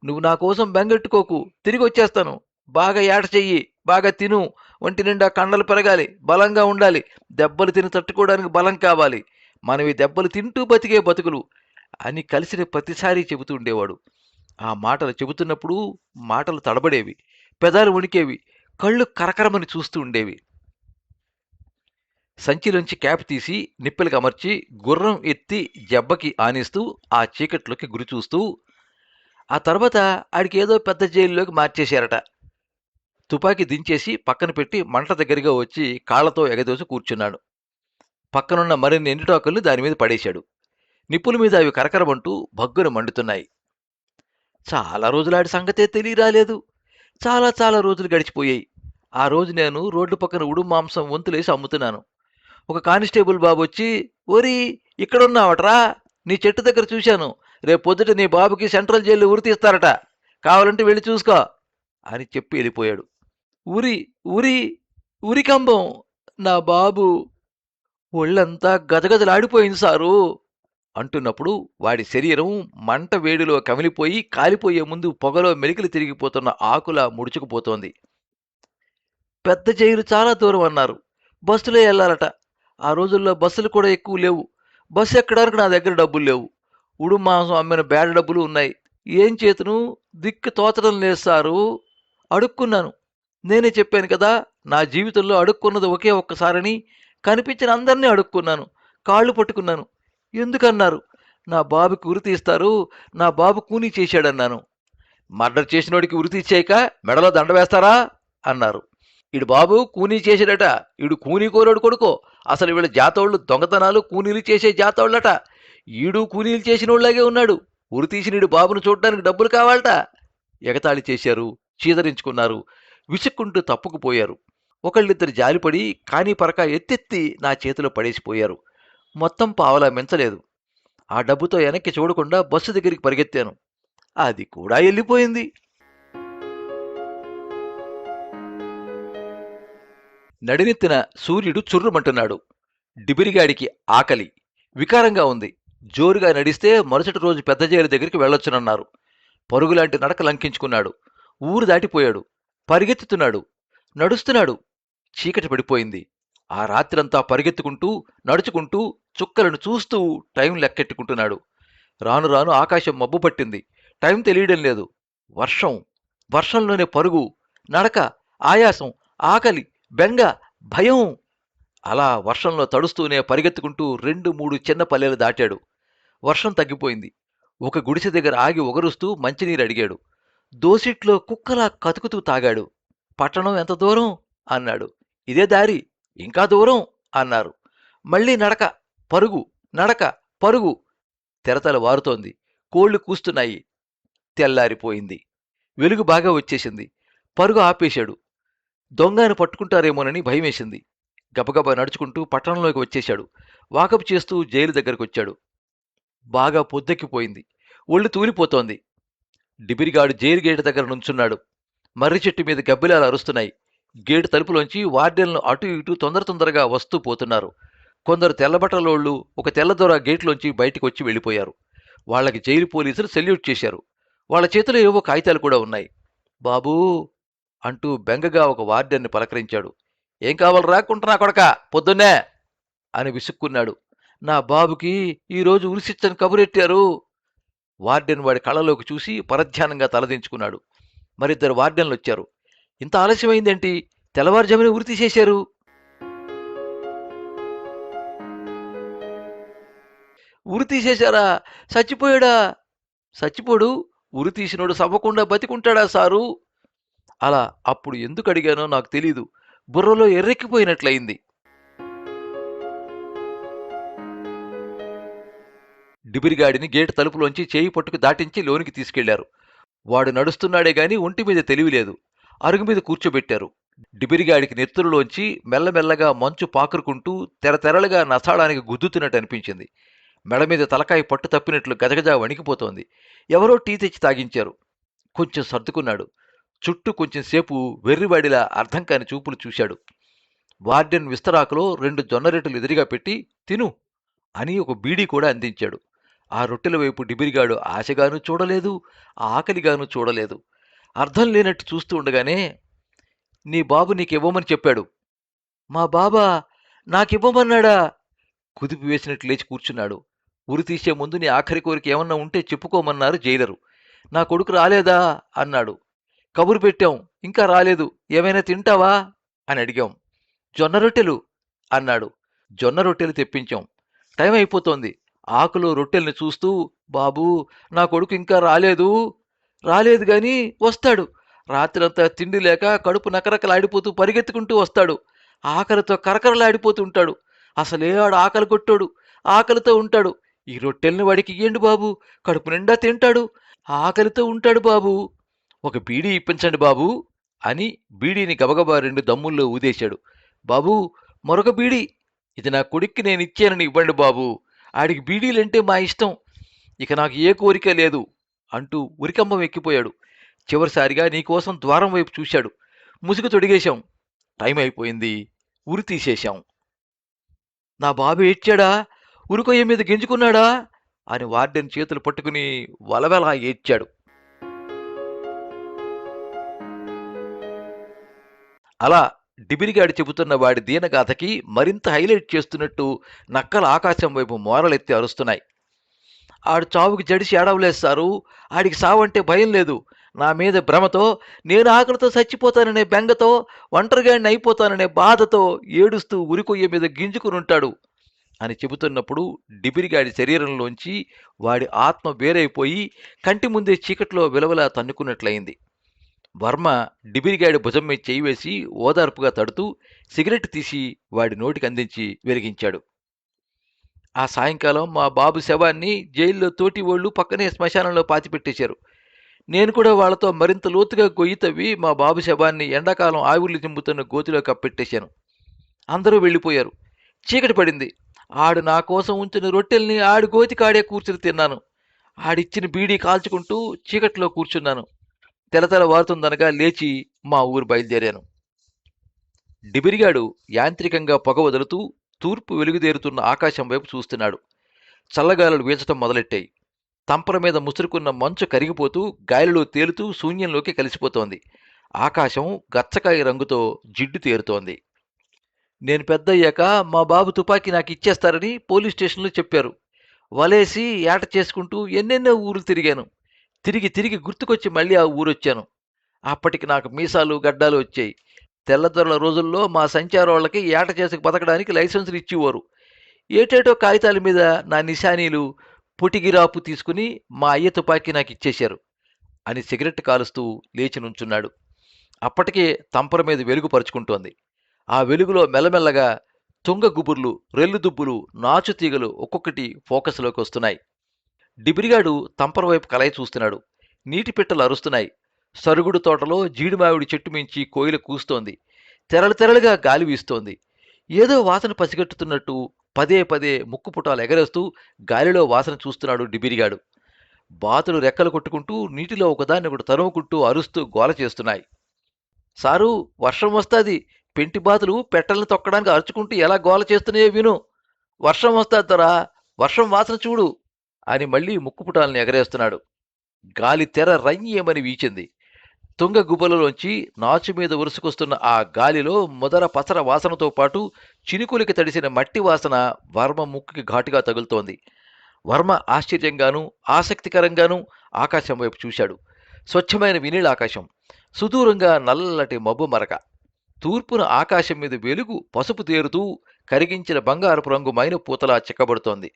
నువ్వు నా కోసం బెంగెట్టుకోకు, తిరిగి వచ్చేస్తాను. బాగా ఏట చెయ్యి, బాగా తిను, ఒంటి నిండా కండలు పెరగాలి, బలంగా ఉండాలి. దెబ్బలు తిని తట్టుకోవడానికి బలం కావాలి. మనవి దెబ్బలు తింటూ బతికే బతుకులు అని కలిసిన ప్రతిసారి చెబుతూ ఉండేవాడు. ఆ మాటలు చెబుతున్నప్పుడు మాటలు తడబడేవి, పెదాలు వణికేవి, కళ్ళు కరకరమని చూస్తూ ఉండేవి. సంచిలోంచి క్యాప్ తీసి నిప్పెలకి అమర్చి గుర్రం ఎత్తి జబ్బకి ఆనిస్తూ ఆ చీకట్లోకి గురి చూస్తూ, ఆ తర్వాత ఆడికి ఏదో పెద్ద జైల్లోకి మార్చేశారట. తుపాకీ దించేసి పక్కన పెట్టి మంట దగ్గరగా వచ్చి కాళ్లతో ఎగదోసి కూర్చున్నాడు. పక్కనున్న మరిన్ని ఎండుటాకుల్ని దానిమీద పడేశాడు. నిప్పుల మీద అవి కరకరమంటూ భగ్గున మండుతున్నాయి. చాలా రోజులాడి సంగతే తెలియరాలేదు. చాలా చాలా రోజులు గడిచిపోయాయి. ఆ రోజు నేను రోడ్డు పక్కన ఉడుం మాంసం వంతులేసి అమ్ముతున్నాను. ఒక కానిస్టేబుల్ బాబు వచ్చి, ఓరి ఇక్కడున్నావట్రా, నీ చెట్టు దగ్గర చూశాను. రేపు పొద్దుట నీ బాబుకి సెంట్రల్ జైల్లో ఉరి తీస్తారట, కావాలంటే వెళ్ళి చూసుకో అని చెప్పి వెళ్ళిపోయాడు. ఉరి ఉరి ఉరికంబం, నా బాబు ఒళ్ళంతా గజగజలాడిపోయింది సారు అంటున్నప్పుడు వాడి శరీరం మంట వేడిలో కమిలిపోయి కాలిపోయే ముందు పొగలో మెలికలు తిరిగిపోతున్న ఆకులా ముడుచుకుపోతోంది. పెద్ద జైలు చాలా దూరం అన్నారు. బస్సులో వెళ్ళాలట. ఆ రోజుల్లో బస్సులు కూడా ఎక్కువ లేవు. బస్సు ఎక్కడానికి నా దగ్గర డబ్బులు లేవు. ఉడుం మాంసం అమ్మిన బేడ డబ్బులు ఉన్నాయి. ఏం చేతును, దిక్కు తోచడం లేదు సారు. అడుక్కున్నాను. నేనే చెప్పాను కదా, నా జీవితంలో అడుక్కున్నది ఒకే ఒక్కసారని. కనిపించిన అందరినీ అడుక్కున్నాను, కాళ్ళు పట్టుకున్నాను. ఎందుకన్నారు? నా బాబుకి ఉరి తీస్తారు, నా బాబు కూనీ చేశాడన్నాను. మర్డర్ చేసినోడికి ఉరి తీసేయక మెడలో దండ వేస్తారా అన్నారు. ఈడు బాబు కూనీ చేశాడట, ఈడు కూనీ కోరోడు కొడుకో. అసలు వీళ్ళ జాతోళ్ళు దొంగతనాలు కూనీలు చేసే జాతోళ్ళట. ఈడు కూనీలు చేసినోళ్ళలాగే ఉన్నాడు. ఉరి తీసిన ఈడు బాబును చూడడానికి డబ్బులు కావాలట. ఎగతాళి చేశారు, చీదరించుకున్నారు, విసుక్కుంటూ తప్పుకుపోయారు. ఒకళ్ళిద్దరు జాలిపడి కానీ పరక ఎత్తెత్తి నా చేతిలో పడేసిపోయారు. మొత్తం పావలా మించలేదు. ఆ డబ్బుతో వెనక్కి చూడకుండా బస్సు దగ్గరికి పరిగెత్తాను. అది కూడా వెళ్ళిపోయింది. నడినెత్తిన సూర్యుడు చుర్రుమంటున్నాడు. డిబిరిగాడికి ఆకలి వికారంగా ఉంది. జోరుగా నడిస్తే మరుసటి రోజు పెద్ద జైలు దగ్గరికి వెళ్ళొచ్చునన్నారు. పరుగులాంటి నడక లంకించుకున్నాడు. ఊరు దాటిపోయాడు. పరిగెత్తుతున్నాడు, నడుస్తున్నాడు. చీకటి పడిపోయింది. ఆ రాత్రంతా పరిగెత్తుకుంటూ నడుచుకుంటూ చుక్కలను చూస్తూ టైం లెక్కెట్టుకుంటున్నాడు. రాను రాను ఆకాశం మబ్బు పట్టింది. టైం తెలియడం లేదు. వర్షం, వర్షంలోనే పరుగు, నడక, ఆయాసం, ఆకలి, బెంగ, భయం. అలా వర్షంలో తడుస్తూనే పరిగెత్తుకుంటూ 2-3 చిన్న పల్లెలు దాటాడు. వర్షం తగ్గిపోయింది. ఒక గుడిసె దగ్గర ఆగి ఒగరుస్తూ మంచినీరు అడిగాడు. దోసిట్లో కుక్కలా కతుకుతూ తాగాడు. పట్టణం ఎంత దూరం అన్నాడు. ఇదే దారి, ఇంకా దూరం అన్నారు. మళ్ళీ నడక, పరుగు, నడక, పరుగు. తెరతల వారుతోంది. కోళ్లు కూస్తున్నాయి. తెల్లారిపోయింది. వెలుగు బాగా వచ్చేసింది. పరుగు ఆపేశాడు. దొంగను పట్టుకుంటారేమోనని భయమేసింది. గబగబా నడుచుకుంటూ పట్టణంలోకి వచ్చేశాడు. వాకపు చేస్తూ జైలు దగ్గరకు వచ్చాడు. బాగా పొద్దెక్కిపోయింది. ఒళ్ళు తూలిపోతోంది. డిబిరిగాడు జైలు గేటు దగ్గర నుంచున్నాడు. మర్రి చెట్టు మీద గబ్బిలాలు అరుస్తున్నాయి. గేటు తలుపులోంచి వార్డెన్లు అటు ఇటు తొందరగా వస్తూ పోతున్నారు. కొందరు తెల్లబట్టలోళ్ళు ఒక తెల్లదొర గేట్లోంచి బయటికొచ్చి వెళ్ళిపోయారు. వాళ్ళకి జైలు పోలీసులు సెల్యూట్ చేశారు. వాళ్ళ చేతిలో ఏవో కాగితాలు కూడా ఉన్నాయి. బాబూ అంటూ బెంగగా ఒక వార్డెన్ని పలకరించాడు. ఏం కావాలి రాకుంటున్నా కొడక పొద్దున్నే అని విసుక్కున్నాడు. నా బాబుకి ఈరోజు ఉరిశిచ్చని కబురెట్టారు. వార్డెన్ వాడి కళ్ళలోకి చూసి పరధ్యానంగా తలదించుకున్నాడు. మరిద్దరు వార్డెన్లు వచ్చారు. ఇంత ఆలస్యమైందేంటి? తెల్లవారుజామునే ఉరి తీసేశారు. ఉరి తీసేశారా? చచ్చిపోయాడా? చచ్చిపోడు. ఉరి తీసినోడు సవ్వకుండా బతికుంటాడా సారు? అలా అప్పుడు ఎందుకు అడిగానో నాకు తెలీదు. బుర్రలో ఎర్రెక్కిపోయినట్లయింది. డిబిరిగాడిని గేటు తలుపులోంచి చేయి పట్టుకు దాటించి లోనికి తీసుకెళ్లారు. వాడు నడుస్తున్నాడే గాని ఒంటి మీద తెలివిలేదు. అరుగు మీద కూర్చోబెట్టారు. డిబిరిగాడికి నెత్తురులోంచి మెల్లమెల్లగా మంచు పాకురుకుంటూ తెరతెరలుగా నసాడానికి గుద్దుతున్నట్టు అనిపించింది. మెడ మీద తలకాయ పట్టు తప్పినట్లు గజగజ వణికిపోతోంది. ఎవరో టీ తెచ్చి తాగించారు. కొంచెం సర్దుకున్నాడు. చుట్టూ కొంచెం సేపు వెర్రివాడిలా అర్థం కాని చూపులు చూశాడు. వార్డెన్ విస్తరాకులో 2 జొన్న రొట్టెలు ఎదురుగా పెట్టి తిను అని ఒక బీడీ కూడా అందించాడు. ఆ రొట్టెల వైపు డిబిరిగాడు ఆశగాను చూడలేదు, ఆకలిగాను చూడలేదు. అర్థం లేనట్టు చూస్తూ ఉండగానే, నీ బాబు నీకివ్వమని చెప్పాడు. మా బాబా నాకివ్వమన్నాడా? కుదిపి వేసినట్లు లేచి కూర్చున్నాడు. ఉరి తీసే ముందు నీ ఆఖరి కోరిక ఏమన్నా ఉంటే చెప్పుకోమన్నారు జైలరు. నా కొడుకు రాలేదా అన్నాడు. కబురు పెట్టాం, ఇంకా రాలేదు. ఏమైనా తింటావా అని అడిగాం. జొన్న రొట్టెలు అన్నాడు. జొన్న రొట్టెలు తెప్పించాం. టైం అయిపోతోంది. ఆకులో రొట్టెల్ని చూస్తూ, బాబూ నా కొడుకు ఇంకా రాలేదు. రాలేదు గాని వస్తాడు. రాత్రంతా తిండి లేక కడుపు నకరకలాడిపోతూ పరిగెత్తుకుంటూ వస్తాడు. ఆకలితో కరకరలాడిపోతూ ఉంటాడు. అసలే ఆడు ఆకలి కొట్టాడు. ఆకలితో ఉంటాడు. ఈ రొట్టెల్ని వాడికి ఇయ్యండి బాబు. కడుపు నిండా తింటాడు. ఆకలితో ఉంటాడు బాబు. ఒక బీడీ ఇప్పించండి బాబూ అని బీడీని గబగబా 2 దమ్ముల్లో ఊదేశాడు. బాబూ మరొక బీడీ. ఇది నా కొడుక్కి నేనిచ్చానని ఇవ్వండి బాబూ. ఆడికి బీడీలంటే మా ఇష్టం. ఇక నాకు ఏ కోరిక లేదు అంటూ ఉరికంబం ఎక్కిపోయాడు. చివరిసారిగా నీకోసం ద్వారం వైపు చూశాడు. ముసుగు తొడిగేశాం. టైం అయిపోయింది. ఉరి తీసేశాం. నా బాబు ఏడ్చాడా? ఉరికొయ్య మీద గింజుకున్నాడా అని వార్డెన్ చేతులు పట్టుకుని వలవలా ఏడ్చాడు. అలా డిబిరిగాడి చెబుతున్న వాడి దీనగాథకి మరింత హైలైట్ చేస్తున్నట్టు నక్కల ఆకాశం వైపు మోరలెత్తి అరుస్తున్నాయి. ఆడు చావుకి జడిసి ఏడవలేదు సారు. ఆడికి సావంటే భయం లేదు. నా మీద భ్రమతో, నేను ఆకలితో చచ్చిపోతాననే బెంగతో, ఒంటరిగాడిని అయిపోతాననే బాధతో ఏడుస్తూ ఉరికొయ్య మీద గింజుకునుంటాడు అని చెబుతున్నప్పుడు డిబిరిగాడి శరీరంలోంచి వాడి ఆత్మ వేరైపోయి కంటి ముందే చీకట్లో విలవలా తన్నుకున్నట్లయింది. వర్మ డిబిరిగాడి భుజం మీద చేయి వేసి ఓదార్పుగా తడుతూ సిగరెట్ తీసి వాడి నోటికి అందించి వెలిగించాడు. ఆ సాయంకాలం మా బాబు శవాన్ని జైల్లో తోటి ఓళ్ళు పక్కనే శ్మశానంలో పాతిపెట్టేశారు. నేను కూడా వాళ్లతో మరింత లోతుగా గొయ్యి తవ్వి మా బాబు శవాన్ని ఎండాకాలం ఆవిర్లు చింపుతున్న గోతిలో కప్పెట్టేశాను. అందరూ వెళ్ళిపోయారు. చీకటి పడింది. ఆడు నా కోసం ఉంచిన రొట్టెల్ని ఆడి గోతి కాడే కూర్చుని తిన్నాను. ఆడిచ్చిన బీడీ కాల్చుకుంటూ చీకట్లో కూర్చున్నాను. తెలతెల వారుతుందనగా లేచి మా ఊరు బయలుదేరాను. డిబిరిగాడు యాంత్రికంగా పొగ వదులుతూ తూర్పు వెలుగుదేరుతున్న ఆకాశం వైపు చూస్తున్నాడు. చల్లగాలులు వీచటం మొదలెట్టాయి. తంపర మీద ముసురుకున్న మంచు కరిగిపోతూ గాలిలో తేలుతూ శూన్యంలోకి కలిసిపోతోంది. ఆకాశం గచ్చకాయ రంగుతో జిడ్డు తేరుతోంది. నేను పెద్దయ్యాక మా బాబు తుపాకీ నాకు ఇచ్చేస్తారని పోలీస్ స్టేషన్లో చెప్పారు. వలేసి ఏట చేసుకుంటూ ఎన్నెన్నో ఊర్లు తిరిగాను. తిరిగి తిరిగి గుర్తుకొచ్చి మళ్ళీ ఆ ఊరొచ్చాను. అప్పటికి నాకు మీసాలు గడ్డాలు వచ్చాయి. తెల్లదొరల రోజుల్లో మా సంచారోళ్ళకి ఏట చేసుకు బతకడానికి లైసెన్సులు ఇచ్చేవారు. ఏటేటో కాగితాల మీద నా నిశానీలు పొటిగిరాపు తీసుకుని మా అయ్య తుపాకీ నాకు ఇచ్చేశారు అని సిగరెట్ కాలుస్తూ లేచి నుంచున్నాడు. అప్పటికే తంపర మీద వెలుగు పరుచుకుంటోంది. ఆ వెలుగులో మెల్లమెల్లగా తుంగ గుబుర్లు, రెల్లు దుబ్బులు, నాచు తీగలు ఒక్కొక్కటి ఫోకస్లోకి వస్తున్నాయి. డిబిరిగాడు తంపర వైపు కలయి చూస్తున్నాడు. నీటి పిట్టలు అరుస్తున్నాయి. సరుగుడు తోటలో జీడిమావిడి చెట్టు మించి కోయిల కూస్తోంది. తెరలుగా గాలి వీస్తోంది. ఏదో వాసన పసిగట్టుతున్నట్టు పదే పదే ముక్కుపుటాలు ఎగరేస్తూ గాలిలో వాసన చూస్తున్నాడు డిబిరిగాడు. బాతులు రెక్కలు కొట్టుకుంటూ నీటిలో ఒకదాన్ని ఒకటి తరుముకుంటూ అరుస్తూ గోల చేస్తున్నాయి. సారూ, వర్షం వస్తాది. పెంటి బాతులు పెట్టల్ని తొక్కడానికి అరుచుకుంటూ ఎలా గోల చేస్తున్నాయో విను. వర్షం వస్తాదరా, వర్షం వాసన చూడు అని మళ్ళీ ముక్కుపుటాలను ఎగరేస్తున్నాడు. గాలి తెర రయ్యేమని వీచింది. తుంగ గుబలలోంచి నాచు మీద ఉరుసుకొస్తున్న ఆ గాలిలో ముదర పసర వాసనతో పాటు చినుకులకి తడిసిన మట్టి వాసన వర్మ ముక్కుకి ఘాటుగా తగులుతోంది. వర్మ ఆశ్చర్యంగానూ ఆసక్తికరంగానూ ఆకాశం వైపు చూశాడు. స్వచ్ఛమైన వినీల ఆకాశం, సుదూరంగా నల్లటి మబ్బు మరక, తూర్పున ఆకాశం మీద వెలుగు పసుపు తేరుతూ కరిగించిన బంగారపు రంగు మైన పూతలా చిక్కబడుతోంది.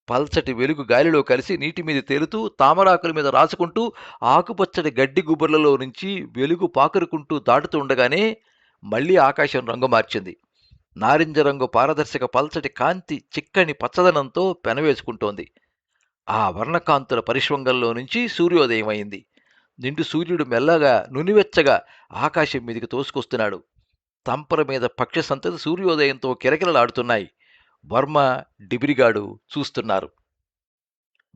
పల్చటి వెలుగు గాలిలో కలిసి నీటి మీద తేలుతూ తామరాకుల మీద రాసుకుంటూ ఆకుపచ్చటి గడ్డి గుబర్లలో నుంచి వెలుగు పాకురుకుంటూ దాటుతూ ఉండగానే మళ్లీ ఆకాశం రంగు మార్చింది. నారింజ రంగు పారదర్శక పల్చటి కాంతి చిక్కని పచ్చదనంతో పెనవేసుకుంటోంది. ఆ వర్ణకాంతుల పరిష్వంగంలో నుంచి సూర్యోదయం అయింది. నిండు సూర్యుడు మెల్లగా నునివెచ్చగా ఆకాశం మీదికి తోసుకొస్తున్నాడు. తంపర మీద పక్షి సంతతి సూర్యోదయంతో కిరకిలలాడుతున్నాయి. వర్మ, డిబిరిగాడు చూస్తున్నారు.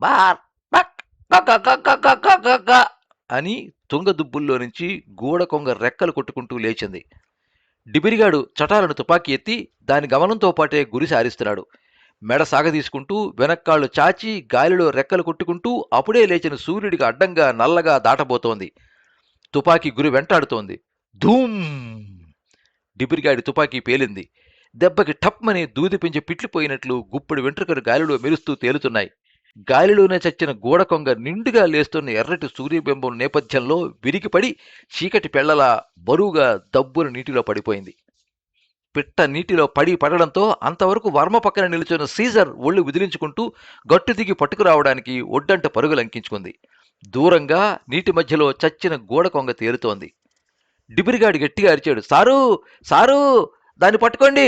బార్ బక్ గగ గగ గగ గగ అని తుంగదుబ్బుల్లో నుంచి గూడ కొంగ రెక్కలు కొట్టుకుంటూ లేచింది. డిబిరిగాడు చటాలను తుపాకీ ఎత్తి దాని గమనంతో పాటే గురి సారిస్తున్నాడు. మెడ సాగదీసుకుంటూ వెనక్కాళ్లు చాచి గాలిలో రెక్కలు కొట్టుకుంటూ అప్పుడే లేచిన సూర్యుడికి అడ్డంగా నల్లగా దాటబోతోంది. తుపాకీ గురి వెంటాడుతోంది. ధూమ్! డిబిరిగాడి తుపాకీ పేలింది. దెబ్బకి టప్మని దూది పెంచి పిట్లిపోయినట్లు గుప్పుడు వెంట్రుకలు గాలిలో మెరుస్తూ తేలుతున్నాయి. గాలిలోనే చచ్చిన గూడకొంగ నిండుగా లేస్తున్న ఎర్రటి సూర్యబింబం నేపథ్యంలో విరిగిపడి చీకటి పెళ్లలా బరువుగా దబ్బున నీటిలో పడిపోయింది. పిట్ట నీటిలో పడడంతో అంతవరకు వర్మ పక్కన నిలుచున్న సీజర్ ఒళ్ళు విదిలించుకుంటూ గట్టు దిగి పట్టుకురావడానికి ఒడ్డంట పరుగులంకించుకుంది. దూరంగా నీటి మధ్యలో చచ్చిన గూడకొంగ తేలుతోంది. డిబిరిగాడి గట్టిగా అరిచాడు. సారూ, సారూ, దాన్ని పట్టుకోండి.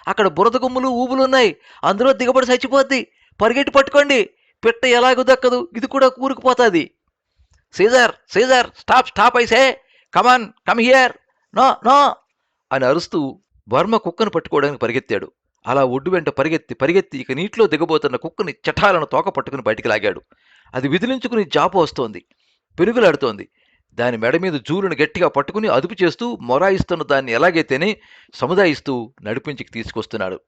అక్కడ బురద గుమ్ములు ఊబులున్నాయి. అందులో దిగబడి చచ్చిపోద్ది. పరిగెట్టి పట్టుకోండి. పిట్ట ఎలాగూ దక్కదు, ఇది కూడా కూరుకుపోతాది. సీజర్, సీజర్, స్టాప్, స్టాప్ ఐసే, come on, come here, no, no అని అరుస్తూ వర్మ కుక్కను పట్టుకోవడానికి పరిగెత్తాడు. అలా ఒడ్డు వెంట పరిగెత్తి ఇక నీటిలో దిగబోతున్న కుక్కని చటాలను తోక పట్టుకుని బయటికి లాగాడు. అది విదిలించుకుని జాపు వస్తోంది, పెరుగులాడుతోంది. దాని మెడ మీద జూలును గట్టిగా పట్టుకుని అదుపు చేస్తూ మొరాయిస్తున్న దాన్ని ఎలాగైతేనే సముదాయిస్తూ నడిపించికి తీసుకొస్తున్నాడు.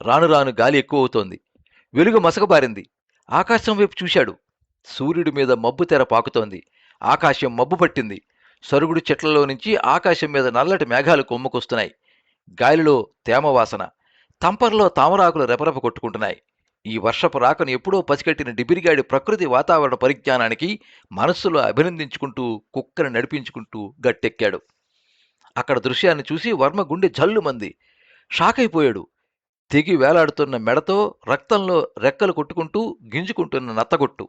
రాను రాను గాలి ఎక్కువ అవుతోంది. వెలుగు మసకబారింది. ఆకాశం వైపు చూశాడు. సూర్యుడి మీద మబ్బు తెర పాకుతోంది. ఆకాశం మబ్బు పట్టింది. సరుగుడు చెట్లలో నుంచి ఆకాశం మీద నల్లటి మేఘాలు కొమ్ముకొస్తున్నాయి. గాలిలో తేమవాసన, తంపర్లో తామరాకులు రెపరెప కొట్టుకుంటున్నాయి. ఈ వర్షపు రాకను ఎప్పుడో పసిగట్టిన డిబిరిగాడి ప్రకృతి వాతావరణ పరిజ్ఞానానికి మనస్సులో అభినందించుకుంటూ కుక్కను నడిపించుకుంటూ గట్టెక్కాడు. అక్కడ దృశ్యాన్ని చూసి వర్మ గుండె జల్లుమంది. షాక్ అయిపోయాడు. తెగి వేలాడుతున్న మెడతో రక్తంలో రెక్కలు కొట్టుకుంటూ గింజుకుంటున్న నత్తగొట్టు,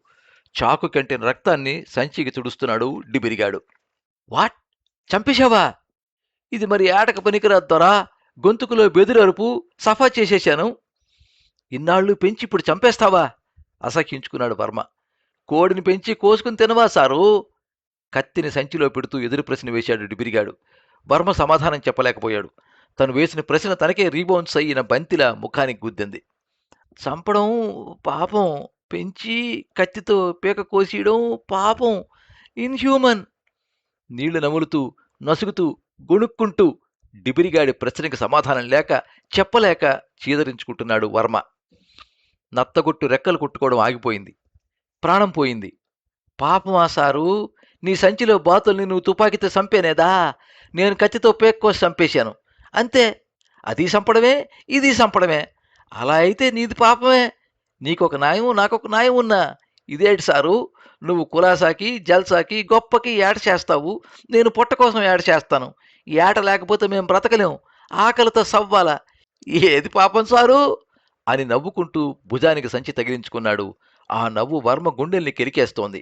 చాకు కంటిన రక్తాన్ని సంచికి తుడుస్తున్నాడు డిబిరిగాడు. వాట్, చంపేశావా? ఇది మరి ఏటక పనికిరాద్దోరా. గొంతుకులో బెదురు అరుపు, సఫా చేసేశాను. ఇన్నాళ్ళు పెంచి ఇప్పుడు చంపేస్తావా? అసహ్యించుకున్నాడు వర్మ. కోడిని పెంచి కోసుకుని తినవా సారు? కత్తిని సంచిలో పెడుతూ ఎదురు ప్రశ్న వేశాడు డిబిరిగాడు. వర్మ సమాధానం చెప్పలేకపోయాడు. తను వేసిన ప్రశ్న తనకే రీబౌన్స్ అయిన బంతిలా ముఖానికి గుద్దింది. చంపడం పాపం, పెంచి కత్తితో పీక కోసేయడం పాపం, ఇన్హ్యూమన్. నీళ్లు నములుతూ నసుగుతూ గొణుక్కుంటూ డిబిరిగాడి ప్రశ్నకి సమాధానం లేక చెప్పలేక చీదరించుకుంటున్నాడు వర్మ. నత్తగొట్టు రెక్కలు కొట్టుకోవడం ఆగిపోయింది. ప్రాణం పోయింది. పాపమా సారు, నీ సంచిలో బాతుల్ని నువ్వు తుపాకీతో చంపేనేదా? నేను కత్తితో పేక్కోసి చంపేశాను అంతే. అది చంపడమే, ఇది చంపడమే. అలా అయితే నీది పాపమే. నీకొక న్యాయం, నాకొక న్యాయం ఉన్నా. ఇదేంటి సారు, నువ్వు కులాసాకి జల్సాకి గొప్పకి ఏట చేస్తావు, నేను పొట్ట కోసం ఏట చేస్తాను. ఈ ఏట లేకపోతే మేము బ్రతకలేం. ఆకలితో సవ్వాలా. ఏది పాపం సారు అని నవ్వుకుంటూ భుజానికి సంచి తగిలించుకున్నాడు. ఆ నవ్వు వర్మ గుండెల్ని కెలికేస్తోంది.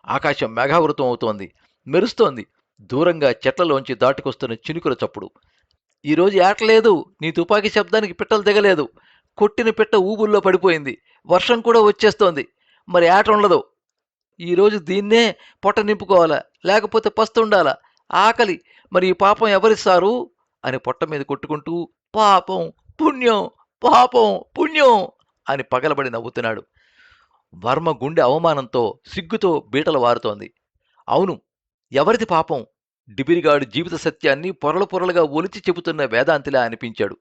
ఆకాశం మేఘావృతం అవుతోంది, మెరుస్తోంది. దూరంగా చెట్లలోంచి దాటుకొస్తున్న చినుకుల చప్పుడు. ఈరోజు ఏటలేదు. నీ తుపాకీ శబ్దానికి పిట్టలు దిగలేదు. కొట్టిన పిట్ట ఊబుల్లో పడిపోయింది. వర్షం కూడా వచ్చేస్తోంది. మరి ఏట ఉండదు. ఈరోజు దీన్నే పొట్ట నింపుకోవాలా, లేకపోతే పస్తుండాలా. ఆకలి. మరి ఈ పాపం ఎవరిస్తారు? అని పొట్ట మీద కొట్టుకుంటూ పాపం పుణ్యం పాపం పుణ్యం అని పగలబడి నవ్వుతున్నాడు. వర్మ గుండె అవమానంతో సిగ్గుతో బీటలు వారుతోంది. అవును, ఎవరిది పాపం? డిబిరిగాడు జీవిత సత్యాన్ని పొరలు పొరలుగా ఒలిచి చెబుతున్న వేదాంతిలా అనిపించాడు.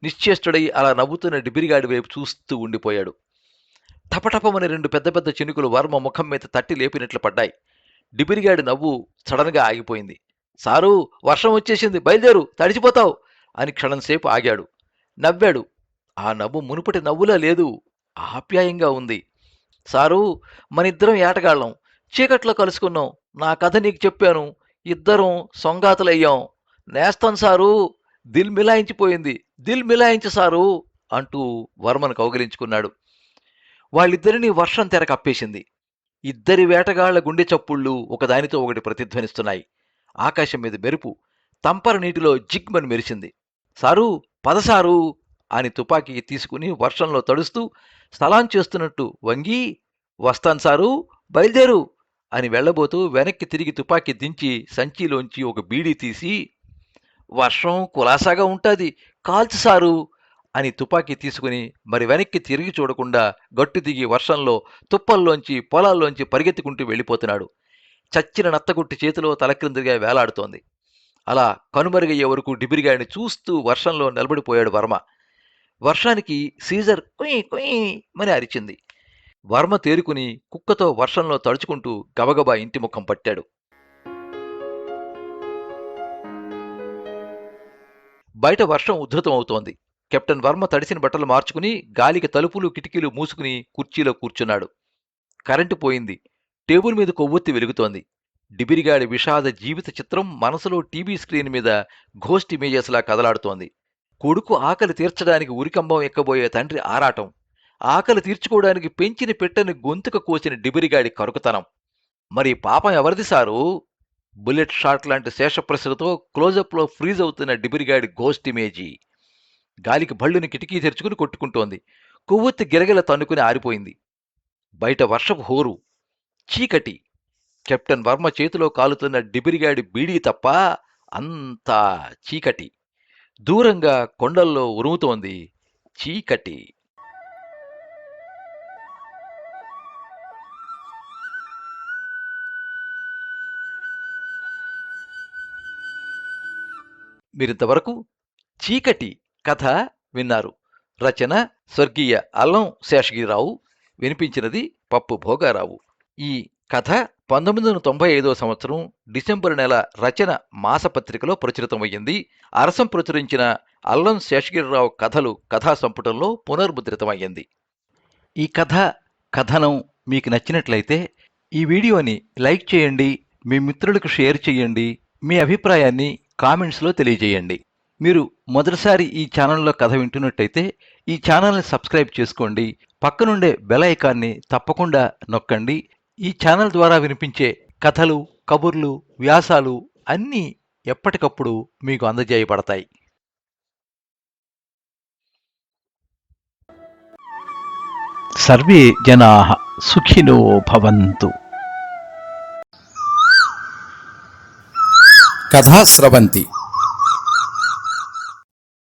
నిశ్చేష్టుడై అలా నవ్వుతున్న డిబిరిగాడి వైపు చూస్తూ ఉండిపోయాడు. టపటపమని 2 పెద్ద పెద్ద చినుకులు వర్మ ముఖం మీద తట్టి లేపినట్లు పడ్డాయి. డిబిరిగాడి నవ్వు సడన్గా ఆగిపోయింది. సారూ, వర్షం వచ్చేసింది, బయలుదేరు, తడిచిపోతావు అని క్షణంసేపు ఆగాడు. నవ్వాడు. ఆ నవ్వు మునుపటి నవ్వులా లేదు, ఆప్యాయంగా ఉంది. సారూ, మనిద్దరం ఏటగాళ్ళం, చీకట్లో కలుసుకున్నాం, నా కథ నీకు చెప్పాను, ఇద్దరం సొంగాతులయ్యాం. నేస్తం సారూ, దిల్ మిలాయించిపోయింది, దిల్ మిలాయించు సారూ అంటూ వర్మను కౌగిలించుకున్నాడు. వాళ్ళిద్దరినీ వర్షం తెర కప్పేసింది. ఇద్దరి వేటగాళ్ల గుండె చప్పుళ్ళు ఒకదానితో ఒకటి ప్రతిధ్వనిస్తున్నాయి. ఆకాశం మీద మెరుపు తంపర నీటిలో జిగ్మని మెరిసింది. సారూ, పదసారూ అని తుపాకీ తీసుకుని వర్షంలో తడుస్తూ సలాం చేస్తున్నట్టు వంగి, వస్తాను సారూ, బయలుదేరు అని వెళ్లబోతూ వెనక్కి తిరిగి తుపాకీ దించి సంచిలోంచి ఒక బీడీ తీసి, వర్షం కులాసాగా ఉంటాది, కాల్చు సారూ అని తుపాకీ తీసుకుని మరి వెనక్కి తిరిగి చూడకుండా గట్టు దిగి వర్షంలో తుప్పల్లోంచి పొలాల్లోంచి పరిగెత్తుకుంటూ వెళ్ళిపోతున్నాడు. చచ్చిన నత్తగుట్టి చేతిలో తలక్రిందుగా వేలాడుతోంది. అలా కనుమరుగయ్యే వరకు డిబిరిగాడిని చూస్తూ వర్షంలో నిలబడిపోయాడు వర్మ. వర్షానికి సీజర్ కుయ్ కుయ్ మని అరిచింది. వర్మ తేరుకుని కుక్కతో వర్షంలో తడుచుకుంటూ గబగబా ఇంటి ముఖం పట్టాడు. బయట వర్షం ఉధృతం అవుతోంది. కెప్టెన్ వర్మ తడిసిన బట్టలు మార్చుకుని గాలికి తలుపులు కిటికీలు మూసుకుని కుర్చీలో కూర్చున్నాడు. కరెంటు పోయింది. టేబుల్ మీద కొవ్వొత్తి వెలుగుతోంది. డిబిరిగాడి విషాద జీవిత చిత్రం మనసులో టీవీ స్క్రీన్ మీద ఘోస్ట్ ఇమేజెస్లా కదలాడుతోంది. కొడుకు ఆకలి తీర్చడానికి ఉరికంబం ఎక్కబోయే తండ్రి ఆరాటం, ఆకలి తీర్చుకోవడానికి పెంచిన పెట్టని గొంతుక కోసిన డిబిరిగాడి కరుకుతనం. మరి పాపం ఎవరిది సారు? బుల్లెట్ షాట్ లాంటి శేషప్రశ్నతో క్లోజప్లో ఫ్రీజ్ అవుతున్న డిబిరిగాడి ఘోస్ట్ ఇమేజీ. గాలికి బళ్ళుని కిటికీ తెరుచుకుని కొట్టుకుంటోంది. కొవ్వొత్తి గిరగిల తన్నుకుని ఆరిపోయింది. బయట వర్షపు హోరు, చీకటి. కెప్టెన్ వర్మ చేతిలో కాలుతున్న డిబిరిగాడి బీడీ తప్ప అంతా చీకటి. దూరంగా కొండల్లో ఉరుముతోంది చీకటి. మీరింతవరకు చీకటి కథ విన్నారు. రచన స్వర్గీయ అల్లం శేషగిరిరావు. వినిపించినది పప్పు భోగారావు. ఈ కథ 1995 సంవత్సరం డిసెంబర్ నెల రచన మాసపత్రికలో ప్రచురితమయ్యింది. అరసం ప్రచురించిన అల్లం శేషగిరిరావు కథలు కథా సంపుటంలో పునర్ముద్రితమయ్యింది. ఈ కథనం మీకు నచ్చినట్లయితే ఈ వీడియోని లైక్ చేయండి, మీ మిత్రులకు షేర్ చేయండి, మీ అభిప్రాయాన్ని కామెంట్స్లో తెలియజేయండి. మీరు మొదటిసారి ఈ ఛానల్లో కథ వింటున్నట్టయితే ఈ ఛానల్ని సబ్స్క్రైబ్ చేసుకోండి. పక్కనుండే బెల్ ఐకాన్ని తప్పకుండా నొక్కండి. ఈ ఛానల్ ద్వారా వినిపించే కథలు, కబుర్లు, వ్యాసాలు అన్నీ ఎప్పటికప్పుడు మీకు అందజేయబడతాయి. సర్వే జనాః సుఖినో భవంతు. కథా స్రవంతి